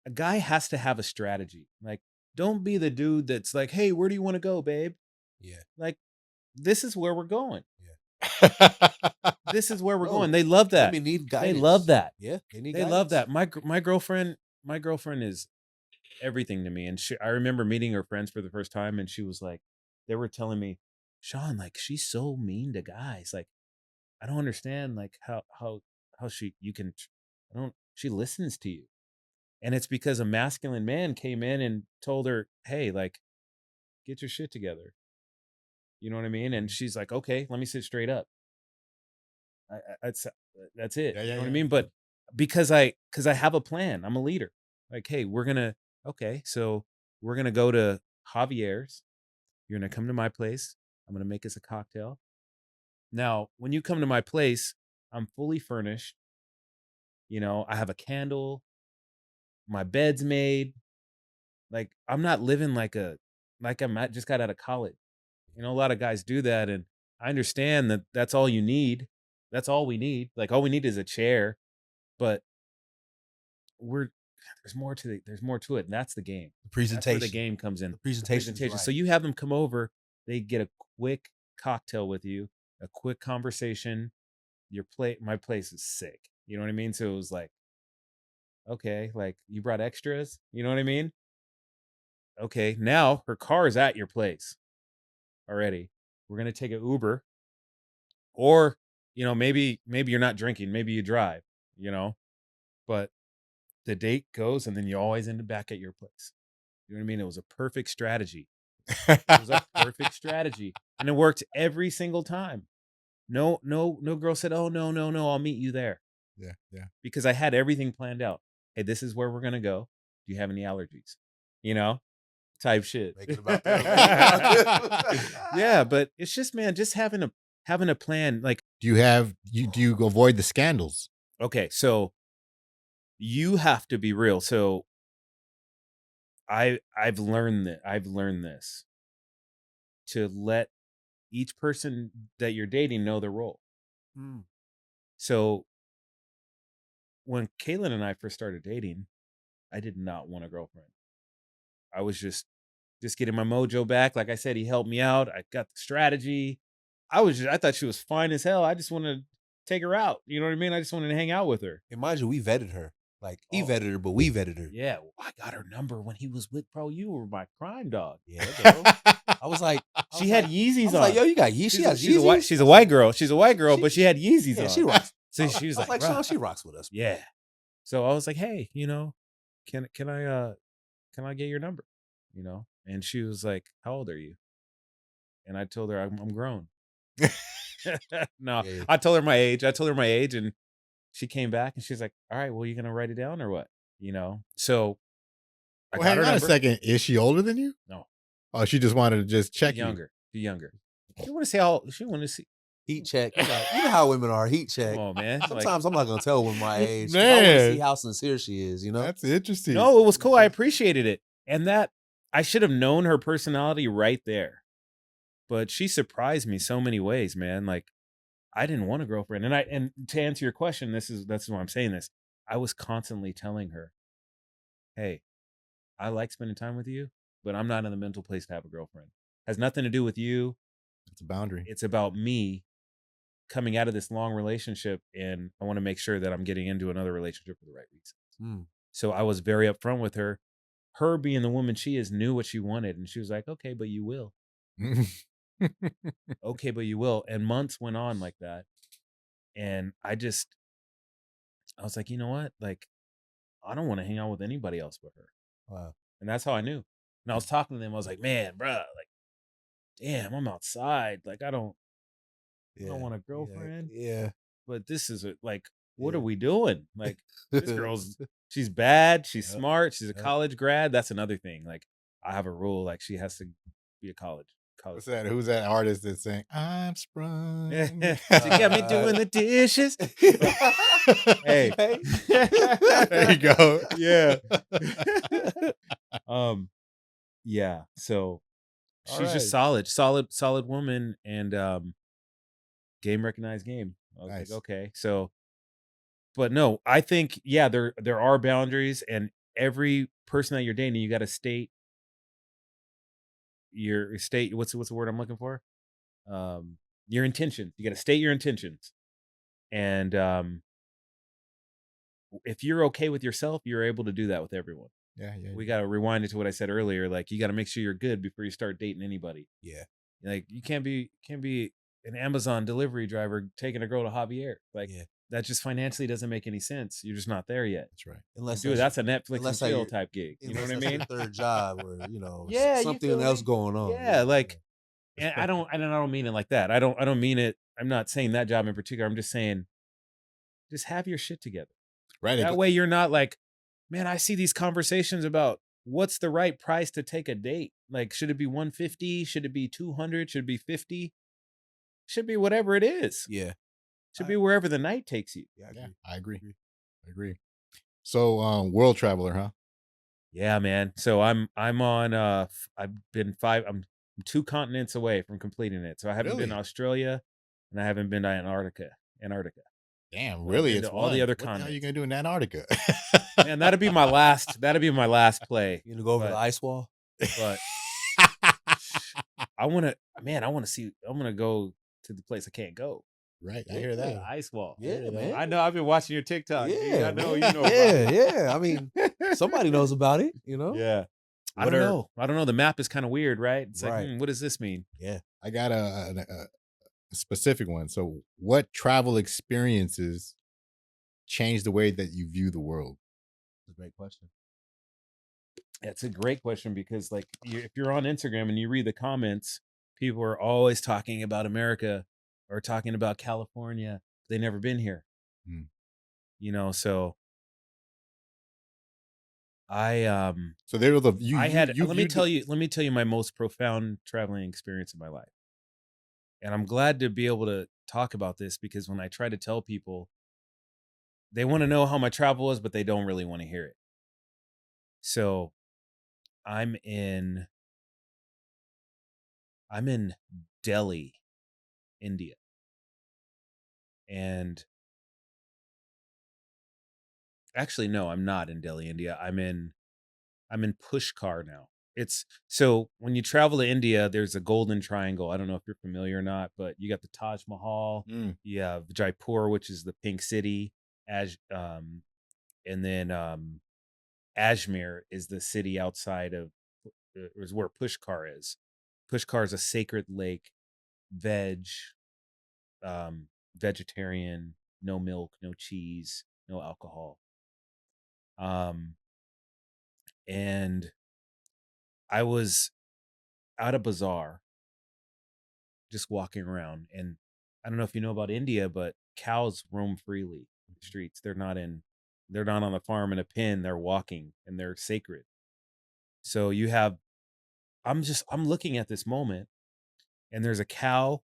A guy has to have a strategy. Like, don't be the dude that's like, hey, where do you want to go, babe?
Yeah.
Like, this is where we're going.
Yeah.
This is where we're
No,
going. They love that.
Women need
They
guidance.
love that.
Yeah, they need
They
guidance.
love that. My girlfriend is everything to me. And I remember meeting her friends for the first time, and she was like, they were telling me, Sean, like she's so mean to guys. Like, I don't understand, like how she listens to you, and it's because a masculine man came in and told her, hey, like, get your shit together. You know what I mean? And she's like, okay, let me sit straight up. That's it.
Yeah,
You
yeah,
know what I
yeah.
mean? But because I have a plan. I'm a leader. Like, hey, so we're gonna go to Javier's. You're gonna come to my place. I'm gonna make us a cocktail. Now, when you come to my place, I'm fully furnished. I have a candle. My bed's made. Like, I'm not living like just got out of college. A lot of guys do that, and I understand that that's all you need. That's all we need. Like, all we need is a chair, but we're there's more to it, and that's the game.
The
That's where the
presentation.
game comes in.
The presentation.
So you have them come over, they get a quick cocktail with you, a quick conversation. My place is sick. You know what I mean? So it was like, okay, like you brought extras. You know what I mean? Okay, now her car is at your place already. We're gonna take an Uber, or maybe you're not drinking, maybe you drive. But the date goes, and then you always end up back at your place. You know what I mean? It was a perfect strategy. It was a perfect strategy, and it worked every single time. No girl said, "Oh, no, I'll meet you there."
Yeah, yeah.
Because I had everything planned out. Hey, this is where we're gonna go. Do you have any allergies? You know, type shit.
Make it about them.
Yeah, but it's just, man, just having a plan. Like,
Do you avoid the scandals?
okay, so you have to be real. So I've learned that this to let each person that you're dating know their role.
Mm.
So when Kaylin and I first started dating, I did not want a girlfriend. I was just getting my mojo back. Like I said, he helped me out. I got the strategy. I thought she was fine as hell. I just wanted to take her out. You know what I mean? I just wanted to hang out with her.
And mind you, we vetted her. Like he
Oh.
vetted her, but we vetted her.
Yeah, I got her number when he was with, bro. You were my crime dog.
Yeah, bro. I was like,
She had Yeezys on.
like, yo, you got Yeezys? She has Yeezys?
She's a white girl. She's a white girl, but she had Yeezys
Yeah,
on.
she rocks.
So she was like,
Sean, she rocks with us.
Yeah. So I was like, hey, can I get your number? And she was like, how old are you? And I told her I'm grown. No,
Yeah.
I told her my age. And she came back and she's like, all right, well, you gonna write it down or what? So I
Well,
got
hang
her
on a
number.
second. Is she older than you?
No.
Oh, she just wanted to just check you.
Younger. She want to say how she want to see.
Heat check. You know how women are. Heat check.
Come on, man.
Sometimes I'm not gonna tell when my age.
Man.
I want to see how sincere she is.
That's interesting.
No, it was cool. I appreciated it. And that I should have known her personality right there. But she surprised me so many ways, man. Like, I didn't want a girlfriend. And to answer your question, that's why I'm saying this. I was constantly telling her, hey, I like spending time with you, but I'm not in the mental place to have a girlfriend. Has nothing to do with you.
It's a boundary.
It's about me coming out of this long relationship, and I want to make sure that I'm getting into another relationship for the right reasons.
Mm.
So I was very upfront with her. Her being the woman she is, knew what she wanted, and she was like, okay, but you will. Okay, but you will. And months went on like that. And I was like, you know what? Like, I don't want to hang out with anybody else but her.
Wow.
And that's how I knew. And I was talking to them. I was like, man, bro, like, damn, I'm outside. Like, I don't want a girlfriend.
Yeah.
But this is like, what
Yeah.
are we doing? Like, this girl's, she's bad. She's smart. She's a college grad. That's another thing. Like, I have a rule. Like, she has to be a college.
What's that? Who's that artist that's saying, I'm sprung?
She got me doing the dishes. Hey.
There you go.
Yeah. Yeah. So she's just solid woman, and game recognized game. I was
Nice.
like, okay. So, but no, I think, yeah, there are boundaries, and every person that you're dating, you got to state what's the word I'm looking for? Your intention. You got to state your intentions. And if you're okay with yourself, you're able to do that with everyone.
Yeah.
We got to rewind it to what I said earlier. Like, you got to make sure you're good before you start dating anybody.
Yeah.
Like, you can't be an Amazon delivery driver taking a girl to Javier. Like, that just financially doesn't make any sense. You're just not there yet.
That's right.
Unless
that's a Netflix and chill type gig. You know what I mean?
Your third job, or
Yeah,
something else going on.
Yeah, like, and I don't mean it like that. I don't mean it. I'm not saying that job in particular. I'm just saying, just have your shit together.
Right.
That way you're not like, man, I see these conversations about what's the right price to take a date. Like, should it be 150? Should it be 200? Should it be 50? Should be whatever it is.
Yeah.
Should be wherever the night takes you.
Yeah, I agree. So, world traveler, huh?
Yeah, man. So I'm on I've been I'm 2 continents away from completing it. So I haven't been to Australia, and I haven't been to Antarctica.
Damn, really?
It's all the other continents.
What are you gonna do in Antarctica?
Man, that'd be my last play.
You gonna go over the ice wall?
But I want to go to the place I can't go.
Right, I hear that.
The ice wall.
Yeah, man.
I know. I've been watching your TikTok.
Yeah,
I know.
man.
You know.
Yeah. I mean, somebody knows about it.
Yeah. I don't know. The map is kind of weird, right? It's like, what does this mean?
Yeah.
I got a specific one. So, what travel experiences changed the way that you view the world?
That's a great question.
That's a great question because, like, if you're on Instagram and you read the comments, people are always talking about America or talking about California. They never been here,
Mm.
So I
So they were the
I had
you viewed the
let me tell you my most profound traveling experience of my life. And I'm glad to be able to talk about this because when I try to tell people, they want to know how my travel was, but they don't really want to hear it. So I'm in I'm in Delhi, India. And actually no, I'm not in Delhi, India. I'm in Pushkar now. It's so when you travel to India, there's a golden triangle. I don't know if you're familiar or not, but you got the Taj Mahal,
Mm.
you have Jaipur, which is the pink city, and then Ajmer is the city outside of is where Pushkar is. Pushkar is a sacred lake, veg, um, vegetarian, no milk, no cheese, no alcohol. And I was at a bazaar just walking around, and I don't know if you know about India, but cows roam freely in the streets. They're not on the farm in a pen, they're walking and they're sacred. So I'm looking at this moment, and there's a cow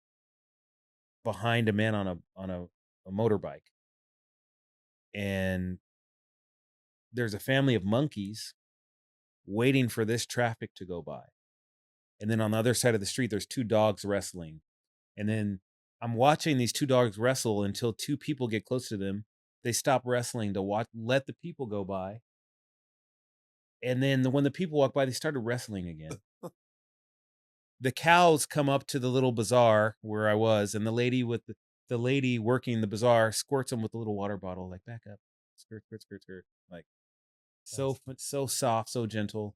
behind a man on a motorbike, and there's a family of monkeys waiting for this traffic to go by. And then on the other side of the street, there's two dogs wrestling. And then I'm watching these two dogs wrestle until two people get close to them. They stop wrestling to let the people go by. And then when the people walk by, they started wrestling again. The cows come up to the little bazaar where I was, and the lady working the bazaar squirts them with a little water bottle, like, back up, skirt, skirt, skirt, skirt, like, so soft, so gentle.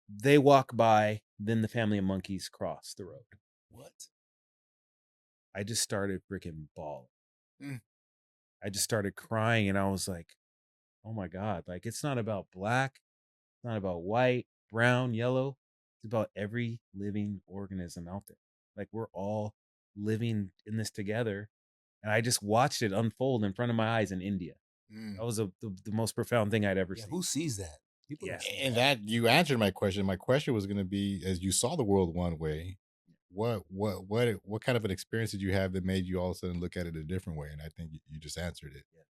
They walk by, then the family of monkeys cross the road.
What?
I just started freaking bawling.
Mm.
I just started crying, and I was like, oh my God, like, it's not about black, it's not about white, brown, yellow. It's about every living organism out there. Like, we're all living in this together. And I just watched it unfold in front of my eyes in India.
Mm.
That was the most profound thing I'd ever
Yeah,
seen.
who sees that? People
Yeah.
don't see
And
that.
that you answered my question. My question was going to be, as you saw the world one way, what kind of an experience did you have that made you all of a sudden look at it a different way? And I think you just answered it.
Yeah.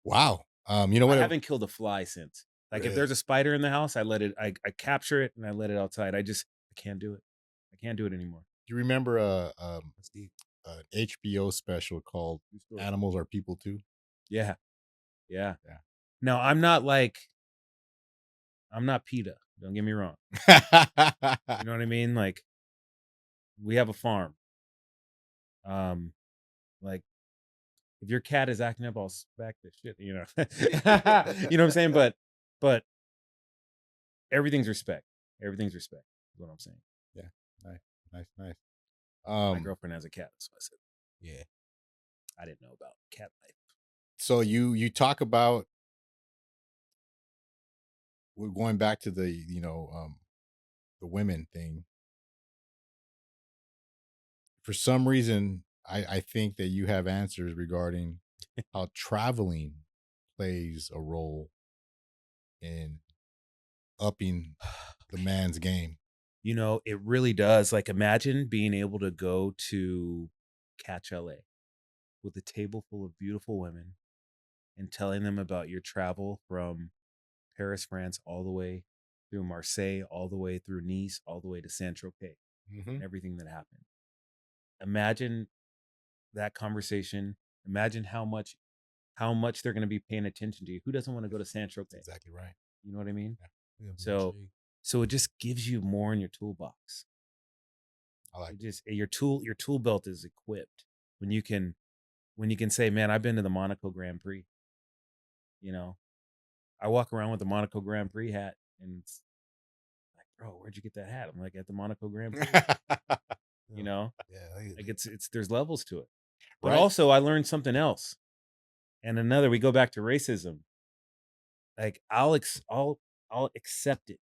Wow. You know
I
what?
haven't killed a fly since. Like, if
Really?
there's a spider in the house, I capture it and I let it outside. I can't do it. I can't do it anymore.
Do you remember
That's deep.
an HBO special called
True story.
"Animals Are People Too"?
Yeah. Yeah.
Yeah.
Now, I'm not PETA. Don't get me wrong. You know what I mean? Like, we have a farm. Like, if your cat is acting up, I'll smack the shit, you know. You know what I'm saying? But everything's respect. Everything's respect is what I'm saying.
Yeah. Nice. Nice. Nice.
My girlfriend has a cat, so I said,
Yeah.
I didn't know about cat life.
So you talk about, we're going back to the women thing. For some reason, I think that you have answers regarding how traveling plays a role in upping the man's game.
You know, it really does. Like, imagine being able to go to Catch LA with a table full of beautiful women and telling them about your travel from Paris, France, all the way through Marseille, all the way through Nice, all the way to Saint Tropez,
Mm-hmm.
and everything that happened. Imagine that conversation. Imagine how much they're going to be paying attention to you. Who doesn't want to go to Saint Tropez?
Exactly right.
You know what I mean?
Yeah,
So it just gives you more in your toolbox.
I like
It just your tool belt is equipped when you can say, man, I've been to the Monaco Grand Prix. You know, I walk around with the Monaco Grand Prix hat, and it's like, bro, where'd you get that hat? I'm like, at the Monaco Grand Prix. You know,
Yeah.
like, it's there's levels to it. But
Right.
also, I learned something else. And we go back to racism. like I'll accept it.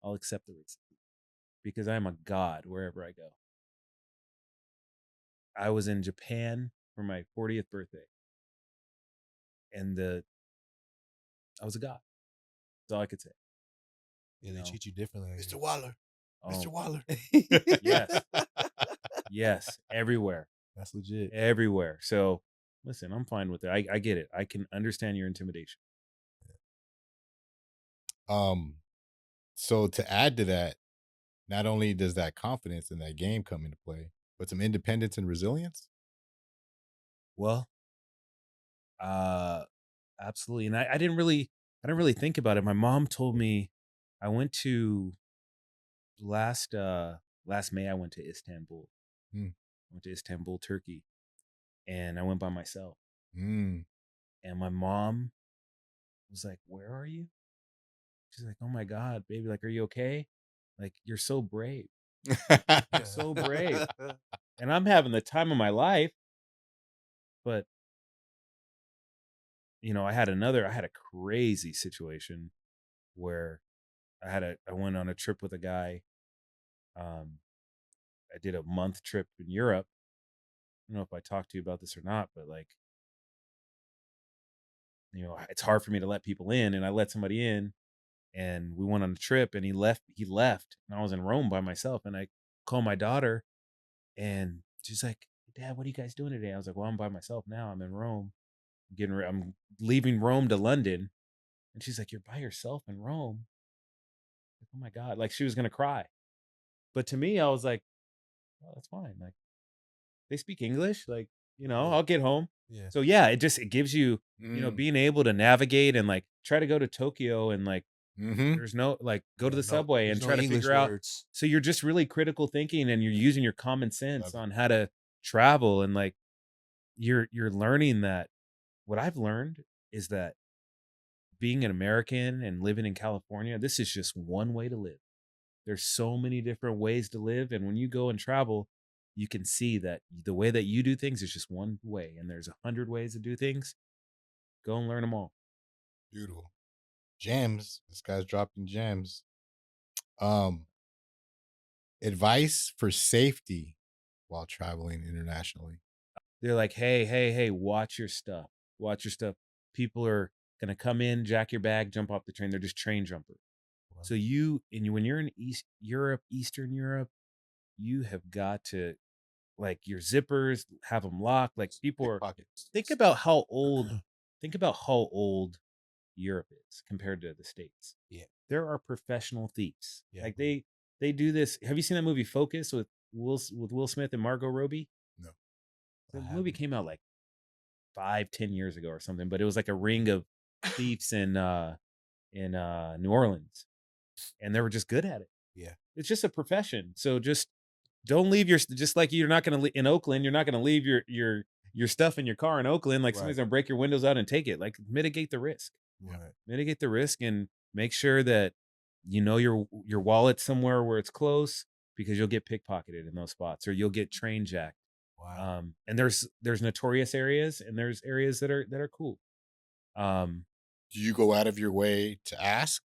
I'll accept the racism because I'm a god wherever I go. I was in Japan for my 40th birthday, and I was a god. That's all I could say.
Yeah,
You
they
know?
treat you differently.
Mr. Waller. Mr.
Oh,
Waller.
yes, yes, everywhere,
That's legit.
everywhere. So listen, I'm fine with it. I get it. I can understand your intimidation.
Um, so to add to that, not only does that confidence in that game come into play, but some independence and resilience.
Well, uh, absolutely. And I didn't really think about it. My mom told me I went to last May. I went to Istanbul.
Mm.
I went to Istanbul, Turkey, and I went by myself.
Mm.
And my mom was like, "Where are you?" She's like, "Oh my God, baby, like, are you okay? Like, you're so brave. You're so brave." And I'm having the time of my life, but I had a crazy situation where I went on a trip with a guy. Um, I did a month trip in Europe. I don't know if I talked to you about this or not, but like, it's hard for me to let people in, and I let somebody in, and we went on a trip, and he left, and I was in Rome by myself, and I called my daughter, and she's like, "Dad, what are you guys doing today?" I was like, "Well, I'm by myself now. I'm in Rome. I'm leaving Rome to London." And she's like, "You're by yourself in Rome?" Like, oh my God. Like she was gonna cry. But to me, I was like, "Oh, that's fine. Like they speak English. Like,
Yeah.
I'll get home."
Yeah.
So yeah, it gives you,
Mm.
being able to navigate and like try to go to Tokyo and like
Mm-hmm.
there's no like go to
Yeah,
the
no,
subway
there's
and
no
try to
English
figure out.
words.
So you're just really critical thinking and you're using your common sense
Love it.
on how to travel and like you're learning that what I've learned is that being an American and living in California, this is just one way to live. There's so many different ways to live. And when you go and travel, you can see that the way that you do things is just one way. And there's 100 ways to do things. Go and learn them all.
Beautiful. Gems. This guy's dropping gems. Um, Advice for safety while traveling internationally.
They're like, hey, watch your stuff. Watch your stuff. People are going to come in, jack your bag, jump off the train. They're just train jumpers.
Wow.
So when you're in Eastern Europe, you have got to like your zippers, have them locked. Like people are,
Pickpockets.
think about how old Europe is compared to the States.
Yeah.
There are professional thieves.
Yeah.
Like they do this. Have you seen that movie Focus with Will Smith and Margot Robbie?
No.
The
I
movie
haven't.
came out like 5-10 years ago or something, but it was like a ring of thieves in New Orleans, and they were just good at it.
Yeah.
It's just a profession. So just don't leave just like you're not going to in Oakland, you're not going to leave your stuff in your car in Oakland. Like somebody's
Right.
going to break your windows out and take it. Like mitigate the risk.
Right.
Mitigate the risk and make sure that your wallet's somewhere where it's close because you'll get pickpocketed in those spots or you'll get train jacked.
Wow.
And there's notorious areas and there's areas that are cool. Um,
Do you go out of your way to ask,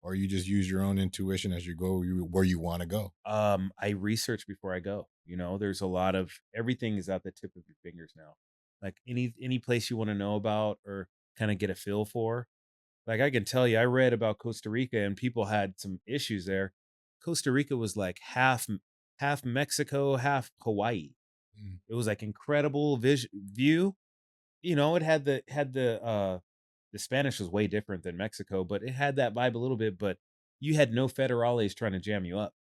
or you just use your own intuition as you go where you want to go?
I research before I go. There's a lot of everything is at the tip of your fingers now. Like any place you want to know about or kind of get a feel for. Like I can tell you, I read about Costa Rica and people had some issues there. Costa Rica was like half Mexico, half Hawaii.
Mm.
It was like incredible view. It the Spanish was way different than Mexico, but it had that vibe a little bit. But you had no federales trying to jam you up.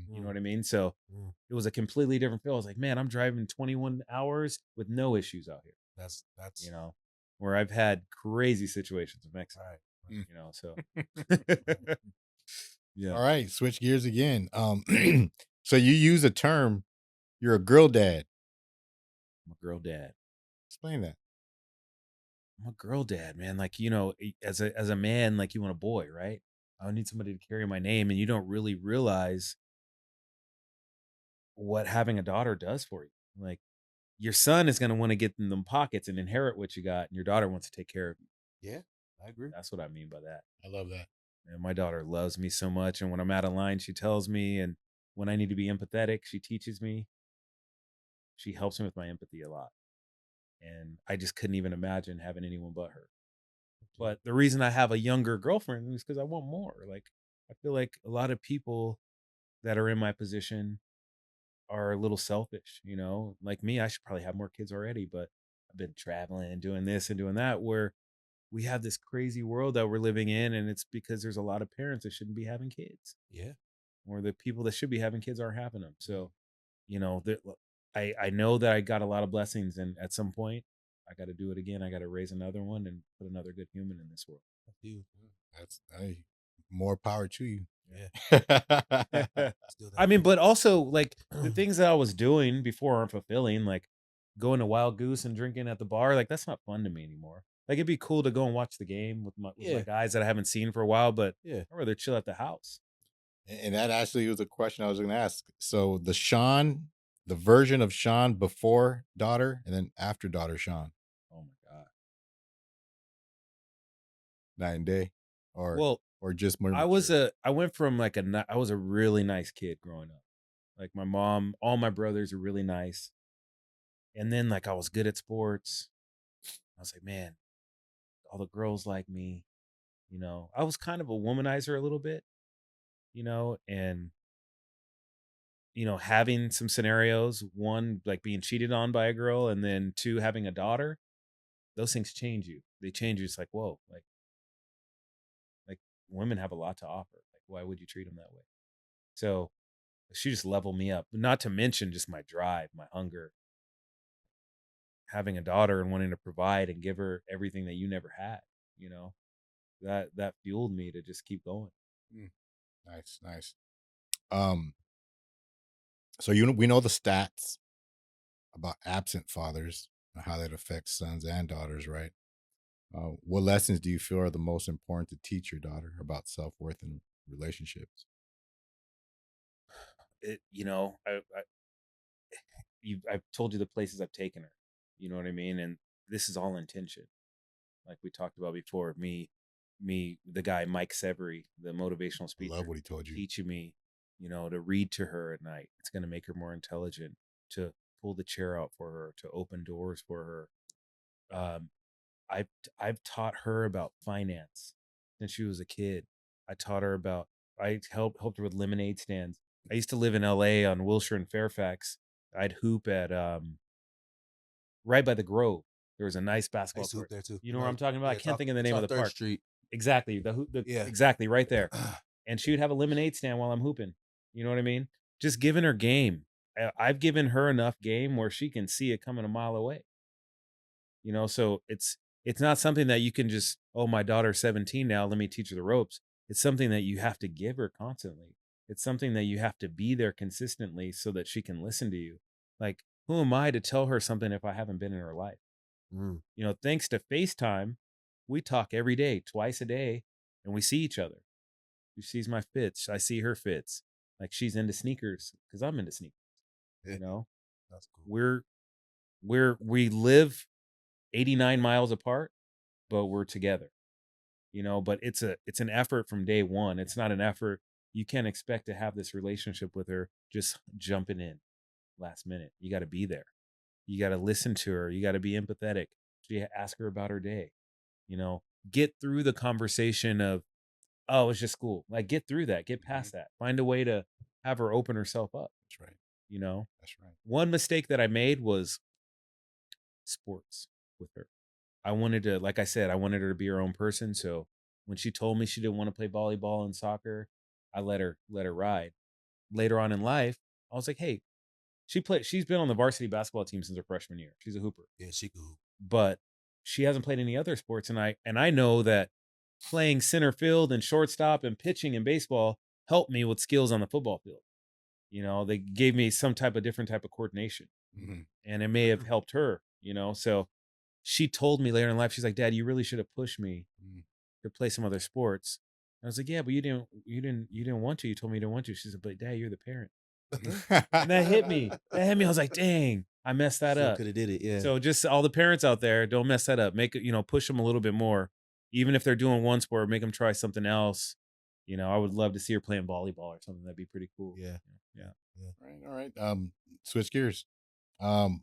You know
Mm.
what I mean? So
Mm.
it was a completely different feel. I was like, man, I'm driving 21 hours with no issues out here.
That's
Where I've had crazy situations in Mexico.
right.
Mm.
So yeah.
All right, switch gears again. So you use a term, you're a girl dad.
I'm a girl dad.
Explain that.
I'm a girl dad, man. Like, as a man, like you want a boy, right? I need somebody to carry my name, and you don't really realize what having a daughter does for you. Like your son is gonna want to get in them pockets and inherit what you got, and your daughter wants to take care of you.
Yeah. I agree.
That's what I mean by that.
I love that.
And my daughter loves me so much. And when I'm out of line, she tells me. And when I need to be empathetic, she teaches me. She helps me with my empathy a lot. And I just couldn't even imagine having anyone but her. But the reason I have a younger girlfriend is because I want more. Like, I feel like a lot of people that are in my position are a little selfish, you know? Like me, I should probably have more kids already, but I've been traveling and doing this and doing that, where we have this crazy world that we're living in, and it's because there's a lot of parents that shouldn't be having kids,
Yeah.
or the people that should be having kids aren't having them. So, you know, I know that I got a lot of blessings, and at some point, I got to do it again. I got to raise another one and put another good human in this world.
That's you.
That's hey, more power to you.
Yeah. Still
I
that.
mean, but also like the things that I was doing before aren't fulfilling, like going to Wild Goose and drinking at the bar. Like that's not fun to me anymore. Like it'd be cool to go and watch the game with my
Yeah.
guys that I haven't seen for a while, but
Yeah.
I'd rather chill at the house.
And that actually was a question I was going to ask. So the version of Sean before daughter and then after daughter Sean,
Oh my god.
night and day, or
Well,
just more
I was
mature?
I went from like I was a really nice kid growing up. Like my mom, all my brothers are really nice. And then like I was good at sports. I was like, man, all the girls like me. You know, I was kind of a womanizer a little bit, you know, and having some scenarios, one like being cheated on by a girl, and then two having a daughter, those things change you. They change you. It's like, whoa, like women have a lot to offer. Like, why would you treat them that way? So she just leveled me up. Not to mention just my drive, my hunger, having a daughter and wanting to provide and give her everything that you never had, you know, that fueled me to just keep going.
Nice, nice. So we know the stats about absent fathers and how that affects sons and daughters, right? What lessons do you feel are the most important to teach your daughter about self-worth and relationships?
I've told you the places I've taken her, you know what I mean? And this is all intention. Like we talked about before, the guy, Mike Severy, the motivational
I
speaker,
love what he told you.
teaching me, to read to her at night. It's going to make her more intelligent, to pull the chair out for her, to open doors for her. I've taught her about finance since she was a kid. I helped her with lemonade stands. I used to live in LA on Wilshire and Fairfax. I'd hoop at right by the Grove. There was a nice
I
basketball
used to hoop
court.
there too.
You know where I'm talking about? I can't think of the
It's
name
on
of the
3rd
park.
Street.
Exactly.
Yeah.
Exactly right there. And she would have a lemonade stand while I'm hooping. You know what I mean? Just giving her game. I've given her enough game where she can see it coming a mile away. So it's not something that you can just, oh, my daughter's 17 now, let me teach her the ropes. It's something that you have to give her constantly. It's something that you have to be there consistently so that she can listen to you. Like, who am I to tell her something if I haven't been in her life?
Mm.
Thanks to FaceTime, we talk every day, twice a day, and we see each other. She sees my fits. I see her fits. Like she's into sneakers because I'm into sneakers.
That's cool.
We live 89 miles apart, but we're together. But it's an effort from day one. It's not an effort. You can't expect to have this relationship with her just jumping in last minute. You got to be there. You got to listen to her. You got to be empathetic. You ask her about her day. Get through the conversation of, oh, it's just school. Like get through that. Get past that. Find a way to have her open herself up.
That's right. That's right.
One mistake that I made was sports with her. I wanted to, like I said, I wanted her to be her own person. So when she told me she didn't want to play volleyball and soccer, I let her ride. Later on in life, I was like, hey, she's been on the varsity basketball team since her freshman year. She's a hooper.
Yeah, she could hoop.
But she hasn't played any other sports. And I know that playing center field and shortstop and pitching in baseball helped me with skills on the football field. They gave me some different type of coordination.
Mm-hmm.
And it may have helped her, so she told me later in life, she's like, Dad, you really should have pushed me to play some other sports. I was like, yeah, but you didn't want to. You told me you didn't want to. She said, but Dad, you're the parent. And that hit me. I was like, dang, I messed that up.
Could have did it. Yeah.
So just all the parents out there, don't mess that up. Push them a little bit more. even if they're doing one sport, make them try something else. I would love to see her playing volleyball or something. That'd be pretty cool.
Yeah.
Yeah.
Yeah.
All right. Switch gears. Um,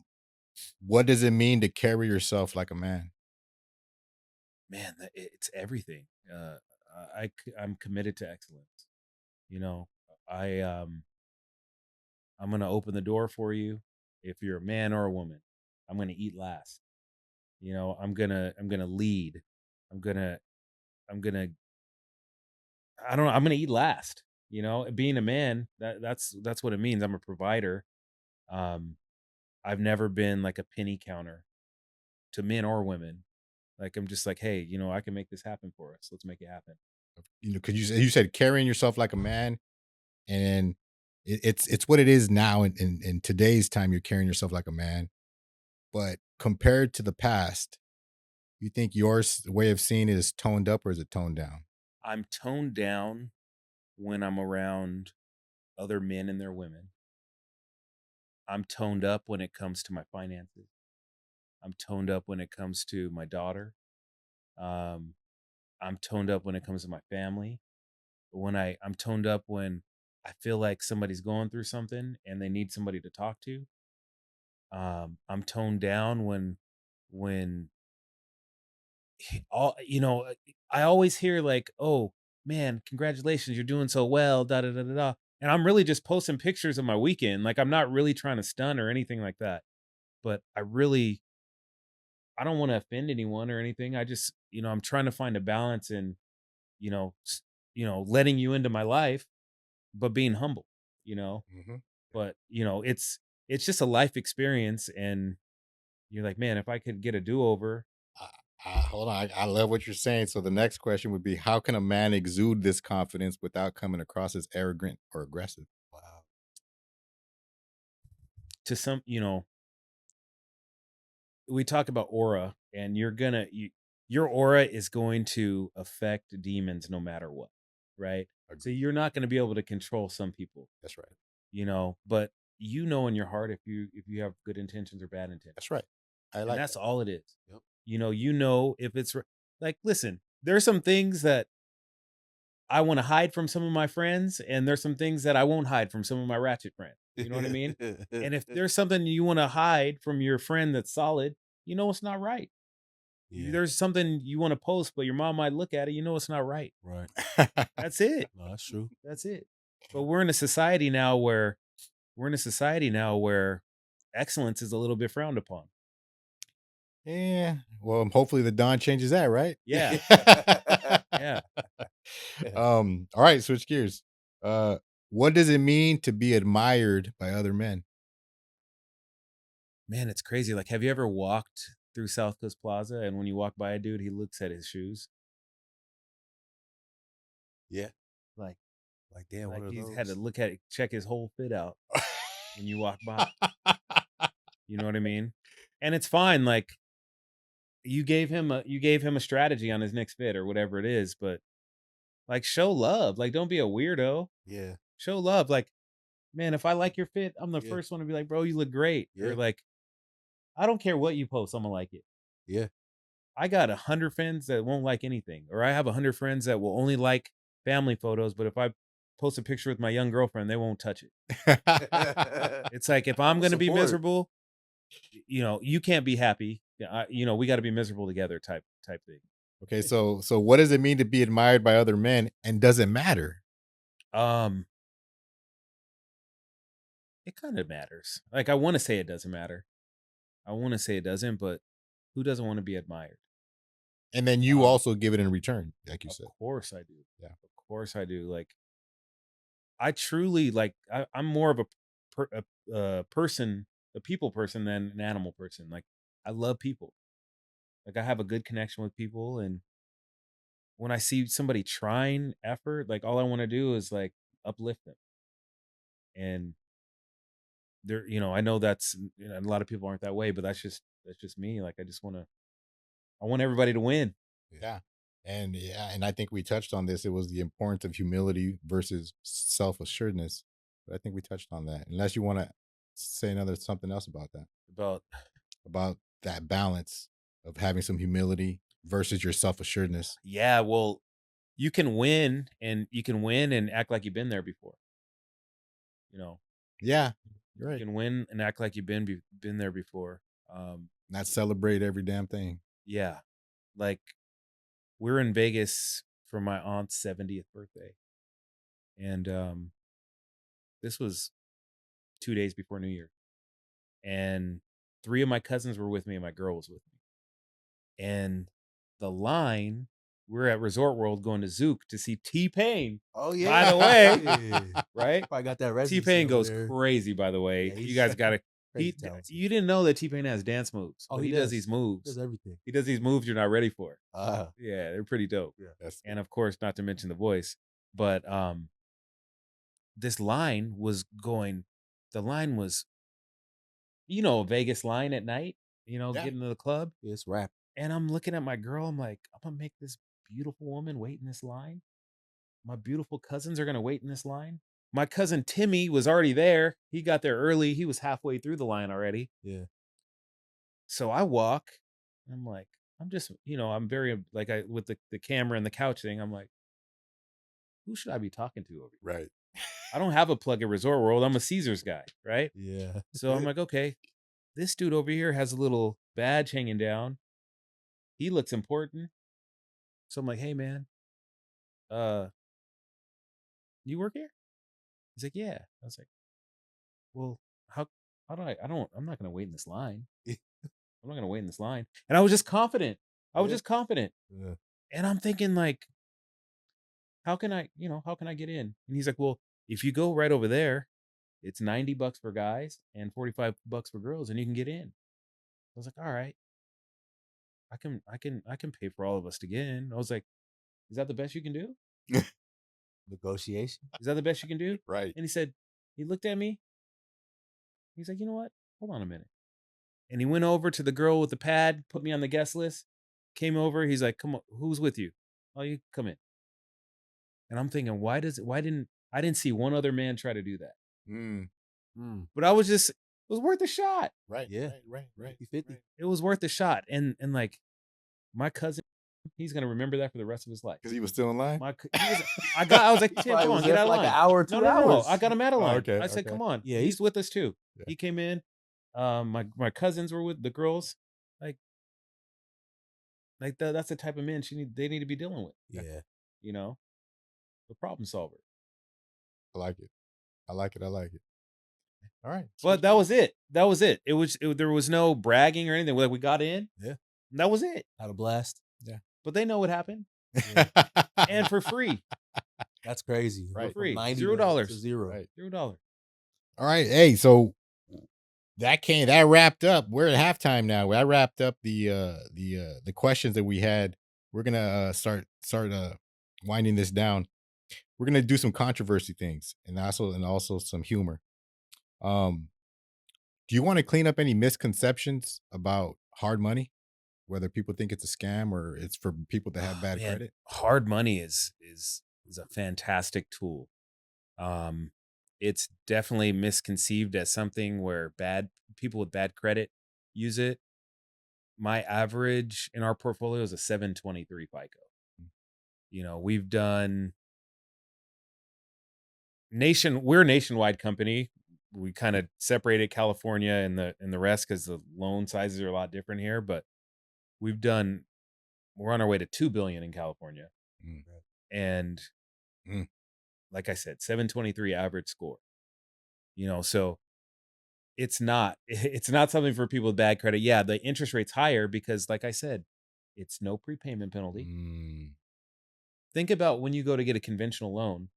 what does it mean to carry yourself like a man?
Man, it's everything. I'm committed to excellence. You know, I I'm gonna open the door for you. If you're a man or a woman, I'm gonna eat last. I'm gonna lead. I'm gonna I'm gonna I don't know. I'm gonna eat last. Being a man, that's what it means. I'm a provider. Um, I've never been like a penny counter to men or women. Like I'm just like, hey, I can make this happen for us. Let's make it happen.
Because you said carrying yourself like a man, and it's what it is now. In today's time, you're carrying yourself like a man. But compared to the past, you think your way of seeing it is toned up or is it toned down?
I'm toned down when I'm around other men and their women. I'm toned up when it comes to my finances. I'm toned up when it comes to my daughter. Um, I'm toned up when it comes to my family. I'm toned up when I feel like somebody's going through something and they need somebody to talk to. I'm toned down when all I always hear like, "Oh man, congratulations, you're doing so well." Da da da da da. And I'm really just posting pictures of my weekend. Like I'm not really trying to stun or anything like that. But I don't want to offend anyone or anything. I just, I'm trying to find a balance in, letting you into my life, but being humble, you know.
Hmm.
But it's just a life experience, and you're like, man, if I could get a do over.
Hold on, I love what you're saying. So the next question would be, how can a man exude this confidence without coming across as arrogant or aggressive?
Wow.
To some, we talk about aura, and your aura is going to affect demons no matter what, right? So
Agreed.
you're not going to be able to control some people,
That's right.
but in your heart if you have good intentions or bad intentions,
That's right. I
and
like
that's
that.
all it is.
Yep.
If it's like, listen, there's some things that I want to hide from some of my friends, and there's some things that I won't hide from some of my ratchet friends. You know what I mean? And if there's something you want to hide from your friend that's solid, it's not right.
Yeah.
There's something you want to post, but your mom might look at it, it's not right.
Right.
That's it.
No, that's true.
That's it. But we're in a society now where excellence is a little bit frowned upon.
Yeah. Well, hopefully the dawn changes that, right?
Yeah. Yeah.
All right, switch gears. Uh, what does it mean to be admired by other men?
Man, it's crazy. Like, have you ever walked through South Coast Plaza and when you walk by a dude, he looks at his shoes?
Yeah.
Like,
Like, damn, what
like
are
he's had to
those?
look at it, check his whole fit out when you walk by. You know what I mean? And it's fine. Like, you gave him a strategy on his next fit or whatever it is, but like, show love. Like, don't be a weirdo.
Yeah.
Show love. Like, man, if I like your fit, I'm the
Yeah.
first one to be like, bro, you look great. Or
Yeah.
like, I don't care what you post, I'm gonna like it.
Yeah.
I got 100 friends that won't like anything, or I have 100 friends that will only like family photos. But if I post a picture with my young girlfriend, they won't touch it. It's like, if I'm
I'm
gonna be
support.
miserable, you can't be happy. Yeah, we got to be miserable together, type thing.
Okay, so what does it mean to be admired by other men, and does it matter?
Um, it kind of matters. Like, I want to say it doesn't matter. I want to say it doesn't, but who doesn't want to be admired?
And then you
Um,
also give it in return, like you
of
said.
course I do.
Yeah.
Of course I do. Like, I truly like. I'm more of a person, a people person than an animal person. Like, I love people. Like, I have a good connection with people, and when I see somebody trying effort, like, all I want to do is like uplift them. And I know that's a lot of people aren't that way, but that's just me. Like, I want everybody to win.
Yeah. And I think we touched on this. It was the importance of humility versus self-assuredness. But I think we touched on that. Unless you want to say another something else about that.
About
About that balance of having some humility versus your self-assuredness.
Yeah, well, you can win and act like you've been there before. You know,
Yeah, you're
you
right.
can win and act like you've been there before.
Not celebrate every damn thing.
Yeah, like we're in Vegas for my aunt's 70th birthday, and this was 2 days before New Year, and three of my cousins were with me, and my girl was with me, and the line. We're at Resort World going to Zook to see T-Pain.
Oh yeah.
By the way,
Yeah.
right?
Probably got that residency
T-Pain
over
goes
there.
crazy, by the way.
Yeah,
You
he's
guys gotta
crazy talented.
you didn't know that T-Pain has dance moves.
Oh,
but
he
does
does.
these
He
moves.
does everything.
He does these moves you're not ready for.
Uh,
Yeah, they're pretty dope.
yeah.
That's
And of course, not to mention the voice. But this line was going, the line was, a Vegas line at night,
Yeah.
getting to the club.
Yeah, it's rap.
And I'm looking at my girl, I'm like, I'm gonna make this beautiful woman wait in this line. My beautiful cousins are gonna wait in this line. My cousin Timmy was already there. He got there early. He was halfway through the line already.
Yeah.
So I walk. I'm like, I'm just, I'm very like with the camera and the couch thing. I'm like, who should I be talking to over here?
right.
I don't have a plug at Resort World. I'm a Caesars guy, right?
Yeah.
So I'm like, okay, this dude over here has a little badge hanging down. He looks important. So I'm like, hey man, uh, you work here? He's like, yeah. I was like, well, how do I'm not gonna wait in this line. I'm not gonna wait in this line. And I was just confident. I was
Yeah.
just confident.
Yeah.
And I'm thinking like, how can I get in? And he's like, well, if you go right over there, it's $90 for guys and $45 for girls, and you can get in. I was like, all right, I can pay for all of us to get in. I was like, is that the best you can do?
Negotiation.
Is that the best you can do?
Right.
And he looked at me. He's like, you know what? Hold on a minute. And he went over to the girl with the pad, put me on the guest list, came over. He's like, come on, who's with you? Oh, you come in. And I'm thinking, why didn't I didn't see one other man try to do that?
Mm.
But it was worth a shot.
Right.
Yeah.
Right.
50-50.
It was worth a shot. And like my cousin, he's gonna remember that for the rest of his life.
Because he was still in line.
I was like, Tim,
Probably
come on,
was
get
there
out of
for
line.
like an hour or 2 hours.
I got him out of line.
okay,
I said,
okay.
come on.
Yeah,
He's with us too.
Yeah.
He came in. My cousins were with the girls. That's the type of men they need to be dealing with.
Yeah.
The problem solver.
I like it. I like it. All right.
But that was it. There was no bragging or anything. Like we got in.
Yeah.
That was it.
Had a blast.
But they know what happened.
Yeah.
And for free.
That's crazy.
Right.
From
Free.
$90
$0.
to zero.
Right.
$0.
All right. Hey, so that wrapped up. We're at halftime now. I wrapped up the questions that we had. We're gonna start winding this down. We're gonna do some controversy things and also some humor. Do you want to clean up any misconceptions about hard money? Whether people think it's a scam or it's for people that have bad
Man,
credit?
hard money is a fantastic tool. It's definitely misconceived as something where bad people with bad credit use it. My average in our portfolio is a 723 FICO. We've done we're a nationwide company. We kind of separated California and the rest because the loan sizes are a lot different here, but we're on our way to 2 billion in California.
Mm.
And
Mm.
like I said, 723 average score. So it's not something for people with bad credit. Yeah, the interest rate's higher because, like I said, it's no prepayment penalty.
Mm.
Think about when you go to get a conventional loan.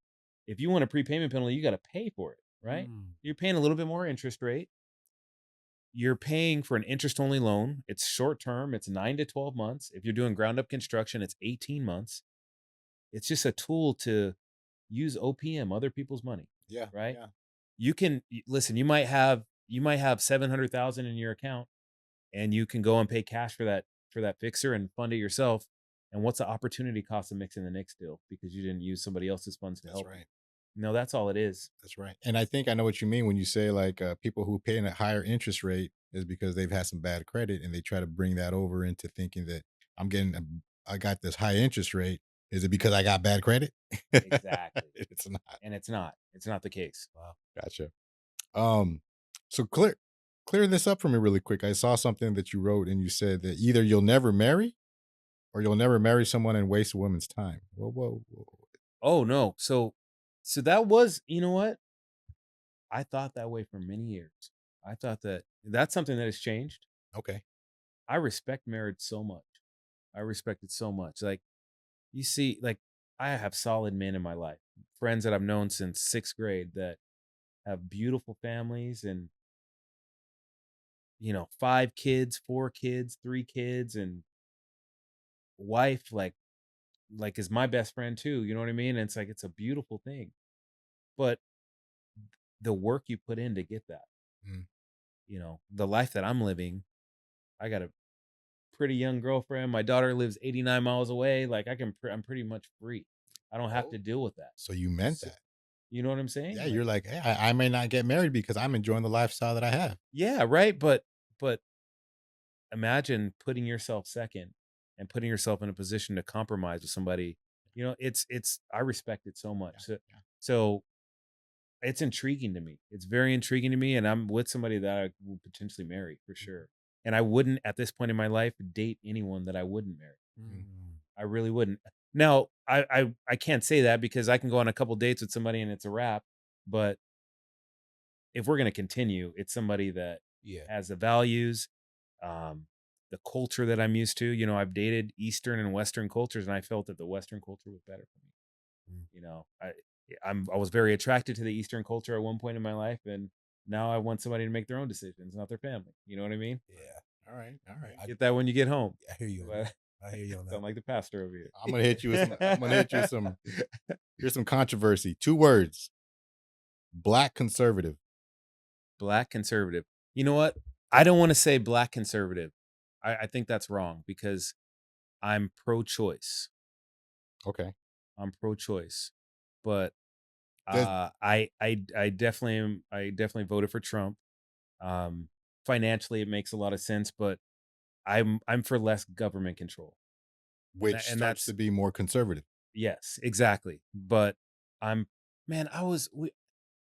If you want a prepayment penalty, you got to pay for it, right? You're paying a little bit more interest rate. You're paying for an interest-only loan. It's short term. It's 9 to 12 months. If you're doing ground-up construction, it's 18 months. It's just a tool to use OPM, other people's money.
Yeah.
Right?
Yeah.
You can listen. You might have 700,000 in your account, and you can go and pay cash for that fixer and fund it yourself. And what's the opportunity cost of mixing the next deal because you didn't use somebody else's funds to
That's
help?
right.
No, that's all it is.
That's right. And I think I know what you mean when you say like people who pay a higher interest rate is because they've had some bad credit and they try to bring that over into thinking that I'm getting, I got this high interest rate. Is it because I got bad credit?
Exactly.
It's not.
And it's not. It's not the case.
Wow.
Gotcha. Um, so clear this up for me really quick. I saw something that you wrote, and you said that either you'll never marry or you'll never marry someone and waste a woman's time. Whoa.
Oh no. So that was, you know what? I thought that way for many years. I thought that that's something that has changed.
Okay.
I respect marriage so much. I respect it so much. Like you see, like I have solid men in my life, friends that I've known since sixth grade that have beautiful families and, you know, 5 kids, 4 kids, 3 kids, and wife like is my best friend too. You know what I mean? And it's like it's a beautiful thing. But the work you put in to get that,
Mm.
you know, the life that I'm living, I got a pretty young girlfriend. My daughter lives 89 miles away. Like I'm pretty much free. I don't have
Oh,
to deal with that.
so you meant
So,
that.
you know what I'm saying?
Yeah,
Like,
you're like, hey, I may not get married because I'm enjoying the lifestyle that I have.
yeah, right. But imagine putting yourself second and putting yourself in a position to compromise with somebody. You know, it's I respect it so much.
Yeah,
So,
yeah.
so it's intriguing to me. It's very intriguing to me, and I'm with somebody that I will potentially marry for
Mhm,
sure. And I wouldn't at this point in my life date anyone that I wouldn't marry.
mm.
Mm.
I really wouldn't. Now, I can't say that because I can go on a couple dates with somebody and it's a wrap. But if we're gonna continue, it's somebody that
Yeah.
has the values, um, the culture that I'm used to. You know, I've dated Eastern and Western cultures, and I felt that the Western culture was better for me.
Mm.
You know, I was very attracted to the Eastern culture at one point in my life, and now I want somebody to make their own decisions, not their family. You know what I mean?
Yeah.
All right, all right.
I,
Get that when you get home.
I hear you on
But
that. I hear you on
sound
that.
like the pastor over
I'm gonna hit you with some. I'm gonna hit you with
here.
some. Here's some controversy. 2 words: black conservative.
Black conservative. You know what? I don't want to say black conservative. I think that's wrong because I'm pro-choice.
Okay.
I'm pro-choice, but
Does
I definitely am. I definitely voted for Trump. Um, Financially, it makes a lot of sense, but I'm for less government control,
which
and
starts
that's
to be more conservative.
yes, exactly. But I'm man,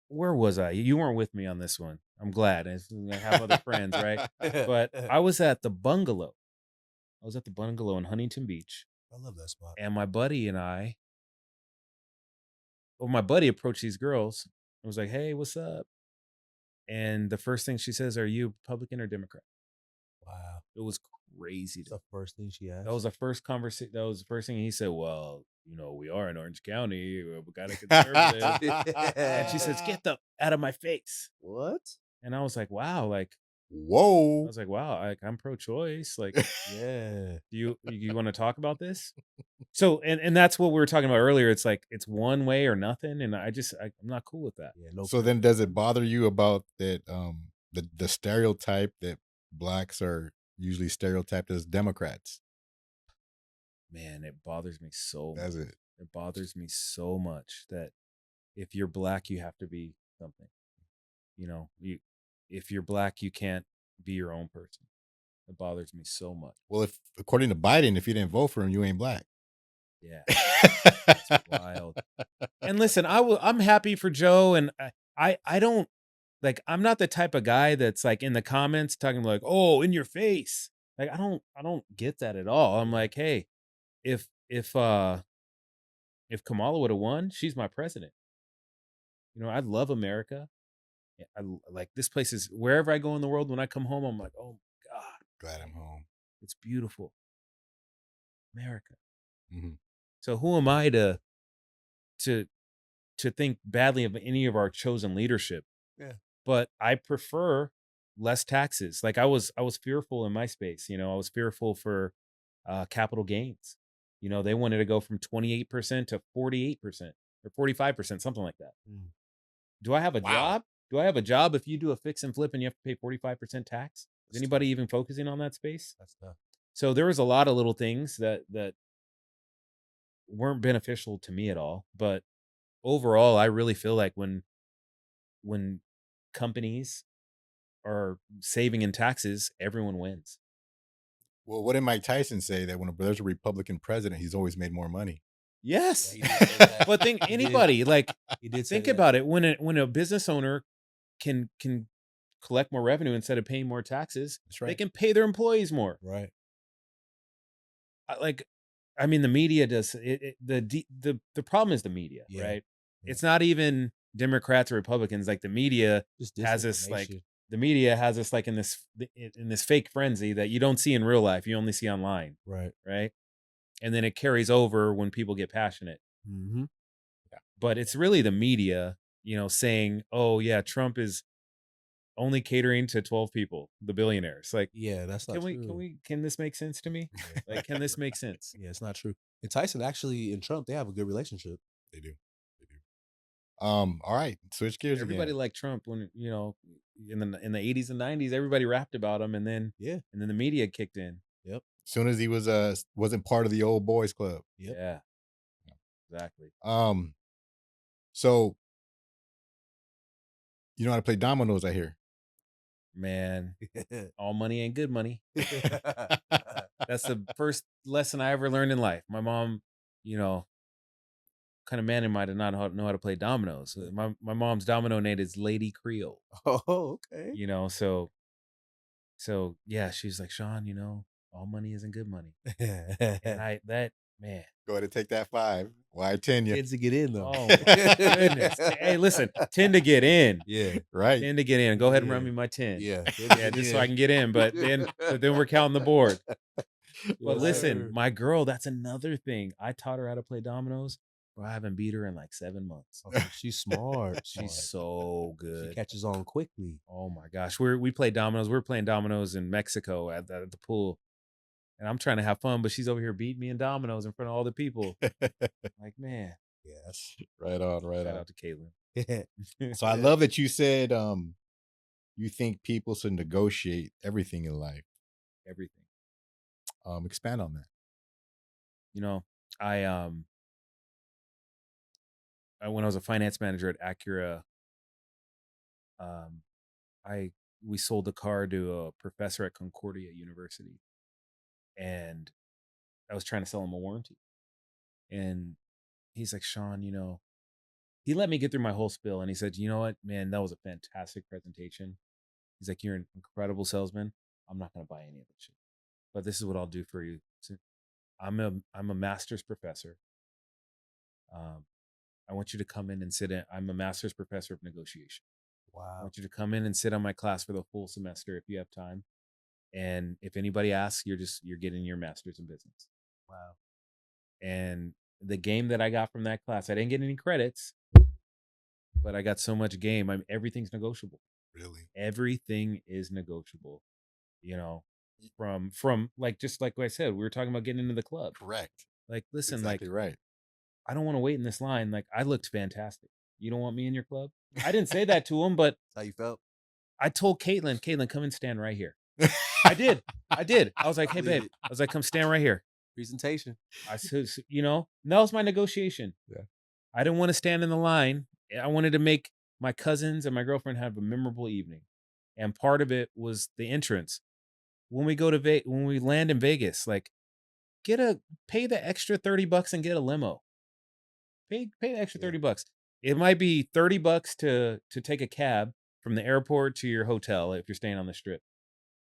where was I? You weren't with me on this one. I'm glad. I have other friends, right?
I
But I was at the bungalow. I was at the bungalow in Huntington Beach,
love that spot.
and my buddy and I, or my buddy approached these girls and was like, "Hey, what's up?" And the first thing she says, "Are you Republican or Democrat?"
Wow.
It was crazy
That's
to me.
the first thing she
That was
asked.
the first conversation. That was the first thing he said. Well, you know, we are in Orange County. We're kind of conservative. And she says, "Get the out of my face."
What?
And I was like, "Wow!" Like I
Whoa.
was like, "Wow!" Like I'm pro-choice. Like,
Yeah.
do you want to talk about this? So, and that's what we were talking about earlier. It's like it's one way or nothing, and I'm not cool with that.
Yeah. No.
So then, does it bother you about that? The stereotype that blacks are usually stereotyped as Democrats.
Man, it bothers me so much.
That's it.
It bothers me so much that if you're black, you have to be something. You know, you if you're black, you can't be your own person. It bothers me so much.
Well, if according to Biden, if you didn't vote for him, you ain't black.
Yeah, it's wild. And listen, I'm happy for Joe, and I don't like. I'm not the type of guy that's like in the comments talking like, "Oh, in your face." Like I don't get that at all. I'm like, hey, if if uh if Kamala would have won, she's my president. You know, I love America. Yeah, like this place is wherever I go in the world. When I come home, I'm like, oh my god,
Glad I'm home.
it's beautiful, America.
Mhm.
So who am I to to think badly of any of our chosen leadership?
Yeah.
But I prefer less taxes. Like I was fearful in my space. You know, I was fearful for capital gains. You know, they wanted to go from 28% to 48% or 45%, something like that.
Mm.
Do I have a
Wow.
job? Do I have a job if you do a fix and flip and you have to pay 45% tax? Is
That's
anybody
tough.
even focusing on that space?
That's tough.
So there was a lot of little things that weren't beneficial to me at all. But overall, I really feel like when companies are saving in taxes, everyone wins.
Well, what did Mike Tyson say that when there's a Republican president, he's always made more money?
Yes.
He did say that.
But think
He did.
anybody like
He did say
think
that.
about it when a business owner can collect more revenue instead of paying more taxes,
That's
they
right.
can pay their employees more.
Right.
Like, I mean, the media does the problem is the media,
Yeah.
right?
Yeah.
It's not even Democrats or Republicans. Like the media
Just
has us like
disinformation.
the media has us like in this fake frenzy that you don't see in real life, you only see online,
Right.
right? And then it carries over when people get passionate.
Mm-hmm.
But it's really the media, saying, "Oh yeah, Trump is only catering to 12 people, the billionaires." Like,
Yeah, that's not true.
can this make sense to me? Like, can this make sense?
Yeah, it's not true. And Tyson actually and Trump, they have a good relationship.
They do. They do. All right. Switch gears
Everybody
again.
liked Trump when, in the 80s and 90s, everybody rapped about him, and then
Yeah.
the media kicked in.
Yep.
As soon as he wasn't part of the old boys club.
Yep.
Yeah. Exactly.
So you know how to play dominoes, I hear.
Man, all money ain't good money. That's the first lesson I ever learned in life. My mom, kind of man am I to not know how to play dominoes? My mom's domino name is Lady Creole.
Oh, okay.
So yeah, she's like, Sean, all money isn't good money. And man.
Go ahead and take that 5. Why 10 you?
Kids to get in though.
Oh my goodness. Hey, listen, 10 to get in.
Yeah.
Right.
10 to get in. Go ahead and run me my 10.
Yeah.
Yeah, just so I can get in. But then we're counting the board. But
Yes,
listen,
sir.
my girl, that's another thing. I taught her how to play dominoes. Bro, I haven't beat her in like 7 months.
Oh, she's smart.
She's so good.
She catches on quickly.
Oh my gosh. We play dominoes. We're playing dominoes in Mexico at the pool. And I'm trying to have fun, but she's over here beating me in dominoes in front of all the people. Like, man.
Yes.
Right on, right
Shout
on.
out to Caitlin.
So I love that you said you think people should negotiate everything in life.
Everything.
Expand on that.
When I was a finance manager at Acura, we sold the car to a professor at Concordia University, and I was trying to sell him a warranty, and he's like, Sean, he let me get through my whole spiel, and he said, you know what, man, that was a fantastic presentation. He's like, you're an incredible salesman. I'm not going to buy any of this shit, but this is what I'll do for you. So I'm a master's professor. I want you to come in and sit in. I'm a master's professor of negotiation.
Wow.
I want you to come in and sit on my class for the full semester if you have time. And if anybody asks, you're getting your master's in business.
Wow.
And the game that I got from that class, I didn't get any credits, but I got so much game. Everything's negotiable.
Really?
Everything is negotiable. From like, just like I said, we were talking about getting into the club.
Correct.
Like, listen,
exactly right.
I don't want to wait in this line. Like, I looked fantastic. You don't want me in your club? I didn't say that to him, but
That's how you felt?
I told Caitlin, come and stand right here. I did. I was like, hey, babe. I was like, come stand right here.
Presentation.
I said, that was my negotiation.
Yeah.
I didn't want to stand in the line. I wanted to make my cousins and my girlfriend have a memorable evening. And part of it was the entrance. When we when we land in Vegas, like, pay the extra $30 and get a limo. Pay the extra $30. It might be $30 to take a cab from the airport to your hotel if you're staying on the strip.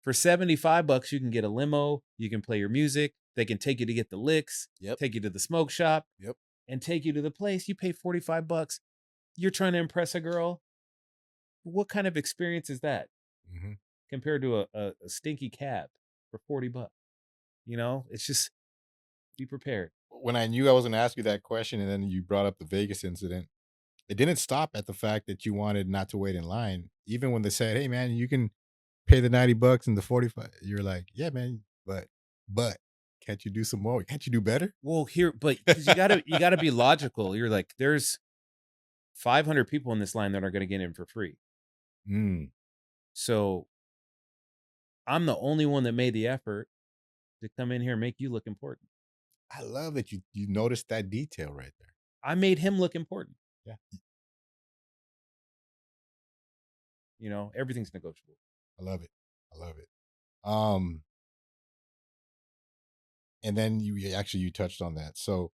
For $75, you can get a limo. You can play your music. They can take you to get the licks.
Yep.
Take you to the smoke shop.
Yep.
And take you to the place. You pay $45. You're trying to impress a girl. What kind of experience is that compared to a stinky cab for $40? It's just, be prepared.
When I knew I was going to ask you that question, and then you brought up the Vegas incident, it didn't stop at the fact that you wanted not to wait in line. Even when they said, "Hey, man, you can pay the $90 and the 45," you're like, "Yeah, man, but can't you do some more? Can't you do better?"
Well, but 'cause you gotta be logical. You're like, there's 500 people in this line that are going to get in for free. So I'm the only one that made the effort to come in here and make you look important.
I love that you noticed that detail right there.
I made him look important.
Yeah.
Everything's negotiable.
I love it. I love it. and then you touched on that. So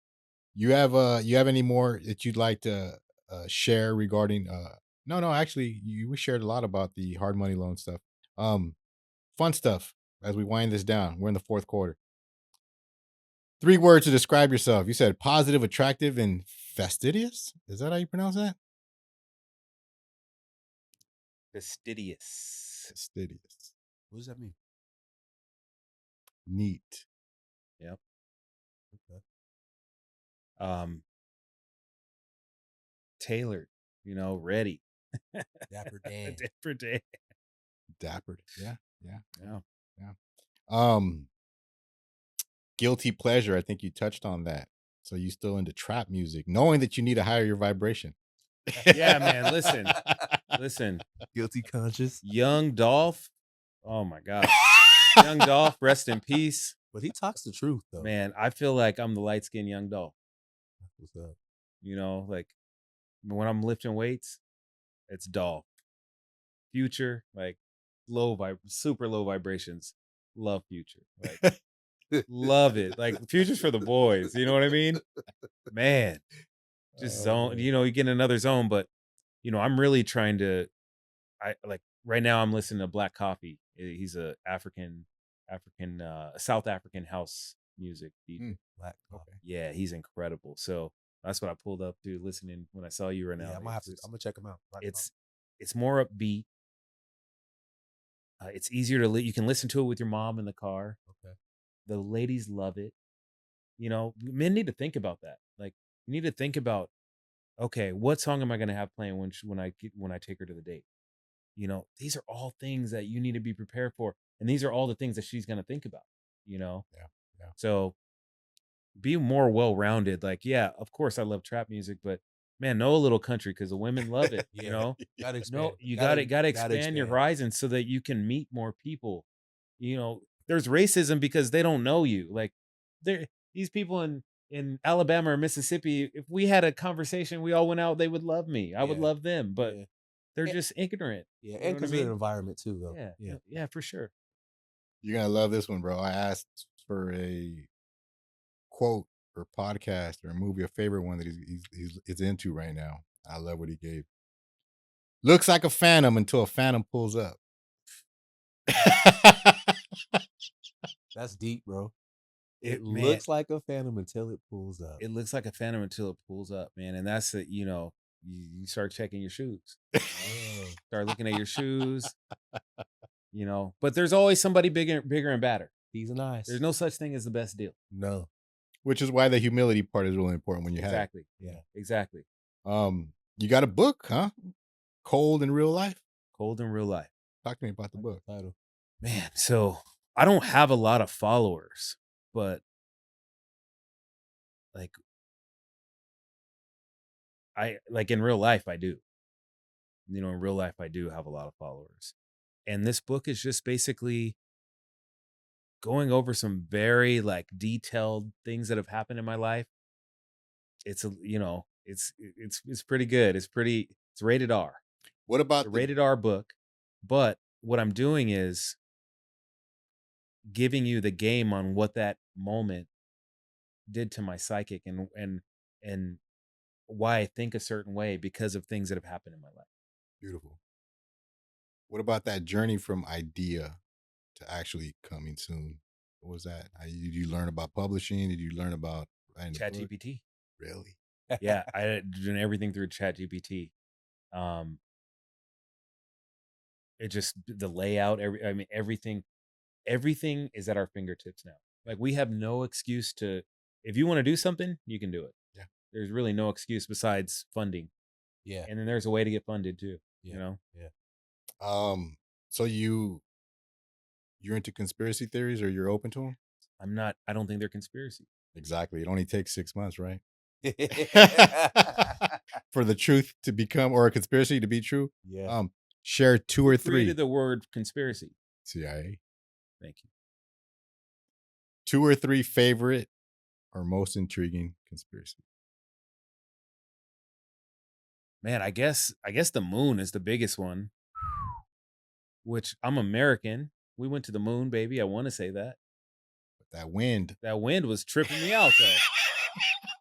you have any more that you'd like to share regarding no, actually we shared a lot about the hard money loan stuff. Um Fun stuff as we wind this down. We're in the fourth quarter. 3 words to describe yourself. You said positive, attractive, and fastidious. Is that how you pronounce that?
Fastidious.
Fastidious.
What does that mean?
Neat.
Yep.
Okay.
Tailored, ready.
Dapper Dan.
Dapper Dan.
Dappered. Yeah. Yeah.
Yeah.
Yeah. Um, Guilty pleasure. I think you touched on that. So you still into trap music, knowing that you need to higher your vibration.
Yeah, man. Listen.
Guilty conscious.
Young Dolph. Oh my gosh. Young Dolph, rest in peace.
But he talks the truth though.
Man, I feel like I'm the light skinned young Dolph.
What's up?
Like when I'm lifting weights, it's Dolph. Future, like super low vibrations. Love Future. Like love it. Like Future's for the boys. You know what I mean? Man. Just zone,
man.
you get in another zone, but I'm really trying to right now I'm listening to Black Coffee. He's a South African house music DJ.
Black coffee.
Yeah, he's incredible. So that's what I pulled up to listening when I saw you right now.
Yeah, I'm gonna check him out. Black
It's more upbeat. It's easier to you can listen to it with your mom in the car.
Okay.
The ladies love it. Men need to think about that. Like you need to think about, okay, what song am I going to have playing when I take her to the date? These are all things that you need to be prepared for, and these are all the things that she's going to think about.
Yeah.
So be more well-rounded. Like, yeah, of course I love trap music, but man, know a little country because the women love it.
Yeah. Gotta expand.
No, you gotta expand your horizons so that you can meet more people. There's racism because they don't know you. Like these people in Alabama or Mississippi, if we had a conversation, we all went out, they would love me. I would
Yeah.
love them, but
Yeah.
they're just ignorant.
Yeah,
You know
and
what I
because of the
mean?
environment too, though.
Yeah, for sure.
You're gonna love this one, bro. I asked for a quote or podcast or a movie, a favorite one that he's into right now. I love what he gave. Looks like a phantom until a phantom pulls up.
That's deep, bro. It
Man,
looks like a phantom until it pulls up.
it looks like a phantom until it pulls up, man. And that's it, you start checking your shoes. Start looking at your shoes. But there's always somebody bigger and badder.
These are nice.
There's no such thing as the best deal.
No.
Which is why the humility part is really important when you
Exactly.
have it.
Yeah.
Exactly.
You got a book, huh? Cold in Real Life?
Cold in Real Life.
Talk to me about the book.
Title.
Man, so I don't have a lot of followers, but like in real life I do. In real life I do have a lot of followers. And this book is just basically going over some very detailed things that have happened in my life. It's it's pretty good. It's rated R.
What about
It's a rated R book, but what I'm doing is giving you the game on what that moment did to my psychic and why I think a certain way because of things that have happened in my life.
Beautiful. What about that journey from idea to actually coming soon? What was that? Did you learn about publishing? Did you learn about
ChatGPT?
Really?
Yeah, I did everything through ChatGPT. It just the layout, everything is at our fingertips now. Like we have no excuse to, if you want to do something, you can do it.
Yeah.
There's really no excuse besides funding.
Yeah.
And then there's a way to get funded too.
Yeah.
Yeah. So you're into conspiracy theories, or you're open to them?
I'm not. I don't think they're conspiracy.
Exactly. It only takes 6 months, right? For the truth to become, or a conspiracy to be true.
Yeah.
Share 2 or 3.
Created the word conspiracy.
CIA.
Thank you.
2 or 3 favorite or most intriguing conspiracy.
Man, I guess the moon is the biggest one. Which I'm American. We went to the moon, baby. I want to say that.
that wind.
That wind was tripping me out though.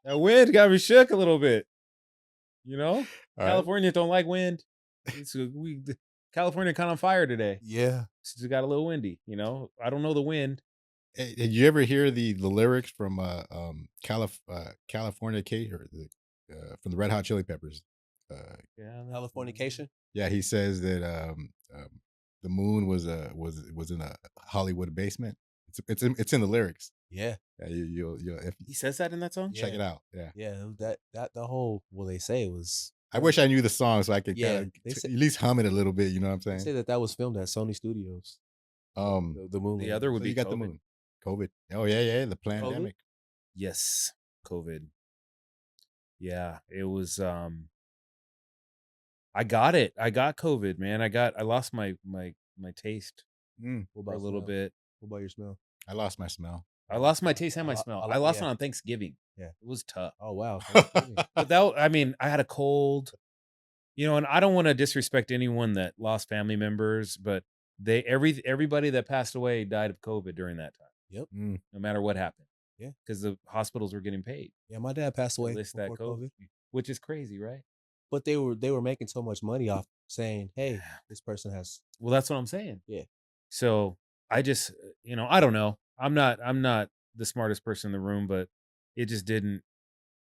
That wind got me shook a little bit. You know,
All right.
California don't like wind. California kind of on fire today.
Yeah.
It's just got a little windy. You know, I don't know the wind.
Did you ever hear the lyrics from California Kate or from the Red Hot Chili Peppers?
Yeah,
Californication.
Yeah, he says that the moon was in a Hollywood basement. It's in the lyrics.
Yeah.
Yeah, you'll if
he says that in that song.
check it out. Yeah,
Yeah. That the whole they say it was.
I wish I knew the song so I could
Yeah,
kind
they
of
say-
at least hum it a little bit. You know what I'm
They say
saying?
that was filmed at Sony Studios. The moon.
The other would
So
be
you got
COVID.
the moon, COVID. Oh yeah, the pandemic.
Yes, COVID. Yeah, it was. I got it. I got COVID, man. I lost my taste
Mm,
What
for a
about
little
smell?
bit.
What about your smell?
I lost my smell.
I lost my taste and my
I-
smell.
I-
I lost
yeah.
it on Thanksgiving.
Yeah.
It was tough.
Oh wow. Thanksgiving.
But I mean, I had a cold, and I don't want to disrespect anyone that lost family members, but everybody that passed away died of COVID during that time,
Yep.
Mm,
no matter what happened.
Yeah.
Because the hospitals were getting paid
Yeah, my dad passed
to
away
list that
before
COVID,
COVID.
which is crazy, right?
But they were making so much money off saying, "Hey, this person has."
Well, that's what I'm saying.
Yeah.
So I just, I don't know. I'm not the smartest person in the room, but it just didn't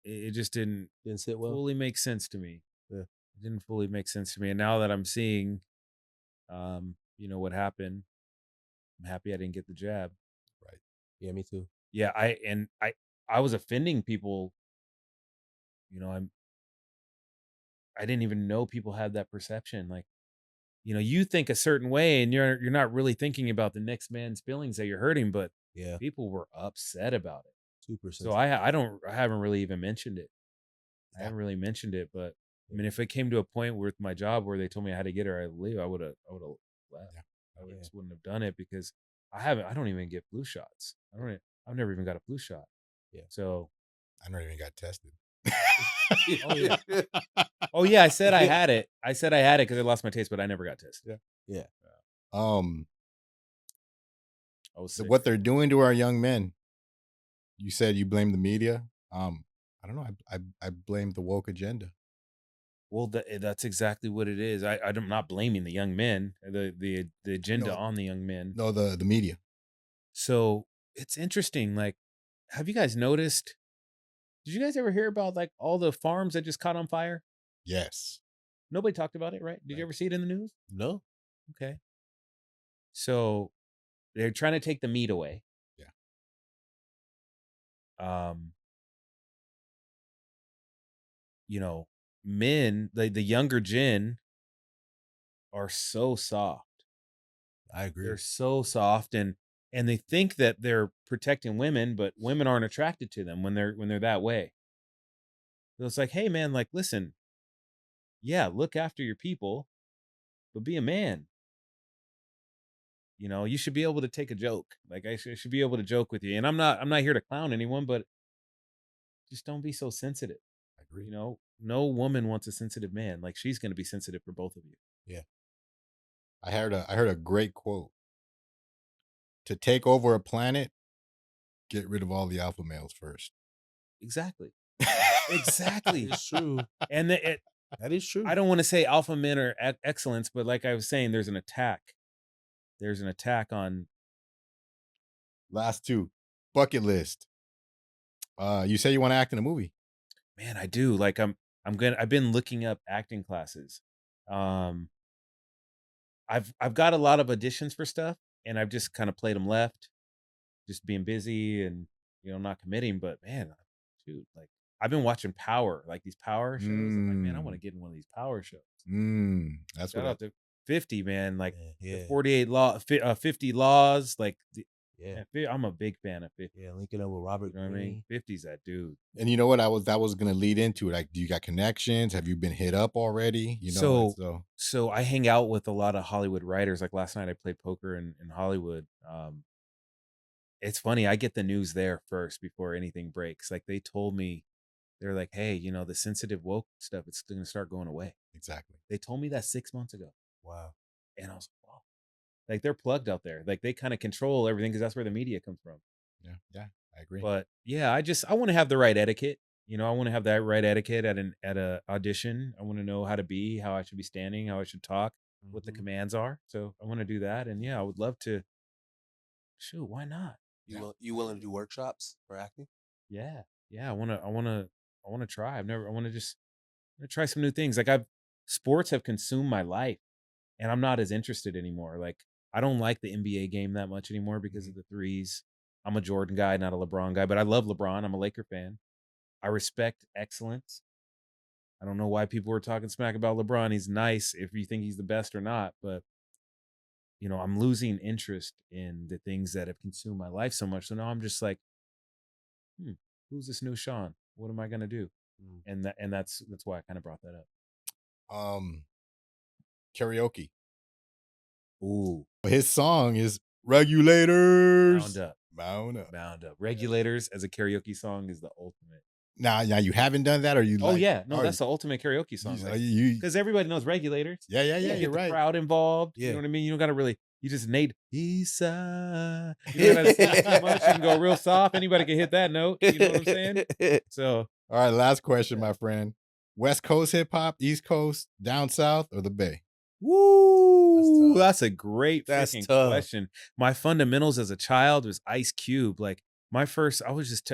Didn't sit well.
fully make sense to me.
Yeah.
It didn't fully make sense to me. And now that I'm seeing, what happened, I'm happy I didn't get the jab.
right.
Yeah, me too.
Yeah, I was offending people. I didn't even know people had that perception. Like, you think a certain way, and you're not really thinking about the next man's feelings that you're hurting, but
Yeah,
people were upset about it.
super.
So I haven't really even mentioned it. I haven't really mentioned it, but I mean, if it came to a point with my job where they told me I had to get her, I leave, I would have left.
Yeah.
Just wouldn't have done it because I don't even get flu shots. I've never even got a flu shot.
Yeah.
So,
I never even got tested.
oh yeah, I said I had it. I said I had it because I lost my taste, but I never got tested.
Yeah.
I was
So
sick.
what they're doing to our young men. You said you blame the media. I don't know. I blame the woke agenda.
Well, that's exactly what it is. I'm not blaming the young men, the agenda
No.
on the young men.
No, the media.
So it's interesting. Like, have you guys noticed? Did you guys ever hear about like all the farms that just caught on fire?
Yes.
Nobody talked about it, right? Did you
Right.
ever see it in the news?
No.
Okay. So they're trying to take the meat away.
Yeah.
Men, the younger gen are so soft.
I agree.
They're so soft and they think that they're protecting women, but women aren't attracted to them when they're that way. So it's like, hey man, like listen, yeah, look after your people, but be a man. You should be able to take a joke. Like I should be able to joke with you. And I'm not here to clown anyone, but just don't be so sensitive.
I agree.
No woman wants a sensitive man. Like she's going to be sensitive for both of you.
Yeah.
I heard a great quote. To take over a planet, get rid of all the alpha males first.
Exactly. Exactly.
It's true.
And
That is true.
I don't want to say alpha men are excellence, but like I was saying, there's an attack. There's an attack on.
Last two. Bucket list. You say you want to act in a movie.
Man, I do. Like I've been looking up acting classes. I've got a lot of auditions for stuff, and I've just kind of played them left, just being busy and not committing. But man, dude, like I've been watching Power, like these Power shows. I'm like, man, I want to get in one of these Power shows.
That's
Shout
what
out to 50, man. Like
Yeah.
the 50 laws. Like
Yeah.
I'm a big fan of 50.
Yeah. Linking up with Robert.
You know what I mean? 50's that dude.
And you know what? That was gonna lead into it. Like, do you got connections? Have you been hit up already?
So I hang out with a lot of Hollywood writers. Like last night I played poker in Hollywood. It's funny, I get the news there first before anything breaks. Like they told me, they're like, hey, the sensitive woke stuff, it's gonna start going away.
Exactly.
They told me that 6 months ago.
Wow.
And I was like, wow. Like they're plugged out there. Like they kind of control everything because that's where the media comes from.
Yeah, I agree.
But yeah, I want to have the right etiquette. I want to have that right etiquette at a audition. I want to know how to be, how I should be standing, how I should talk, what the
Mhm.
commands are. So I want to do that, and yeah, I would love to. Shoot, why not?
You
Yeah.
you willing to do workshops for acting?
Yeah, yeah. I want to try. I want to just try some new things. Like sports have consumed my life, and I'm not as interested anymore. Like I don't like the NBA game that much anymore because of the threes. I'm a Jordan guy, not a LeBron guy, but I love LeBron. I'm a Laker fan. I respect excellence. I don't know why people were talking smack about LeBron. He's nice if you think he's the best or not, but I'm losing interest in the things that have consumed my life so much. So now I'm just like, hmm, who's this new Sean? What am I gonna do?
Mm.
And that's why I kind of brought that up.
Um, Karaoke.
Ooh,
His song is Regulators.
bound up,
Bound up.
bound up. Regulators as a karaoke song is the ultimate.
Now you haven't done that, or you
Oh
like?
yeah, no,
Or
that's the ultimate karaoke song.
you,
Like,
you,
because everybody knows regulators.
yeah,
Get
you're
the
right.
crowd involved. You
Yeah.
know what I mean? You don't gotta really. You just need Eastside. You don't gotta sing too much. You can go real soft. Anybody can hit that note. You know what I'm saying? So
All right, last question, my friend. West Coast hip hop, East Coast, down south, or the Bay?
woo,
tough.
that's a great
That's
freaking
tough.
question. My fundamentals as a child was Ice Cube. Like my first, I was just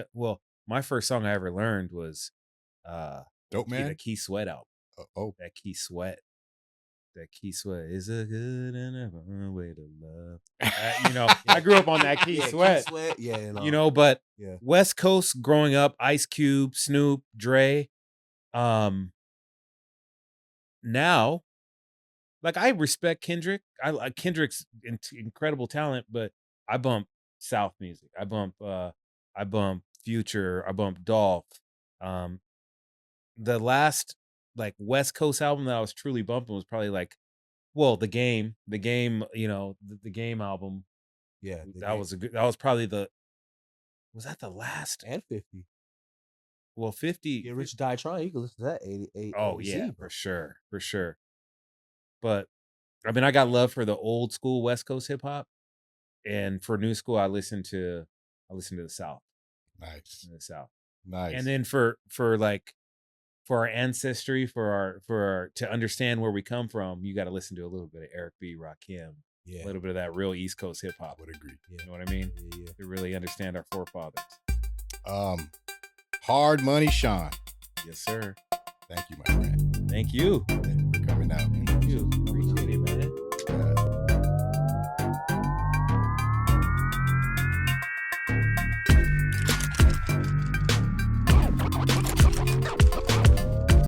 my first song I ever learned was
Dope Man?
the Key Sweat album.
Oh,
That Key Sweat. That Key Sweat is a good and a fun way to love. I grew up on that Key
Yeah,
Sweat.
Yeah, and
But
yeah.
West Coast growing up, Ice Cube, Snoop, Dre. Now, like I respect Kendrick. I like Kendrick's incredible talent, but I bump South music. I bump Future. I bump Dolph. The last like West Coast album that I was truly bumping was probably like, well, the game, the game album.
Yeah,
That was that was probably was that the last?
and 50.
Well, 50.
Get Rich Die Trying. You can listen to that 88.
Oh yeah, for sure, for sure. But I mean, I got love for the old school West Coast hip hop, and for new school, I listen to the South,
nice,
the South,
nice.
and then for our ancestry, for our to understand where we come from, you got to listen to a little bit of Eric B, Rakim,
Yeah.
a little bit of that real East Coast hip hop.
I would agree.
Yeah.
You know what I mean?
Yeah.
To really understand our forefathers.
Hard Money Sean.
Yes, sir.
Thank you, my friend.
Thank you.
Thank you for coming out.
Thank you.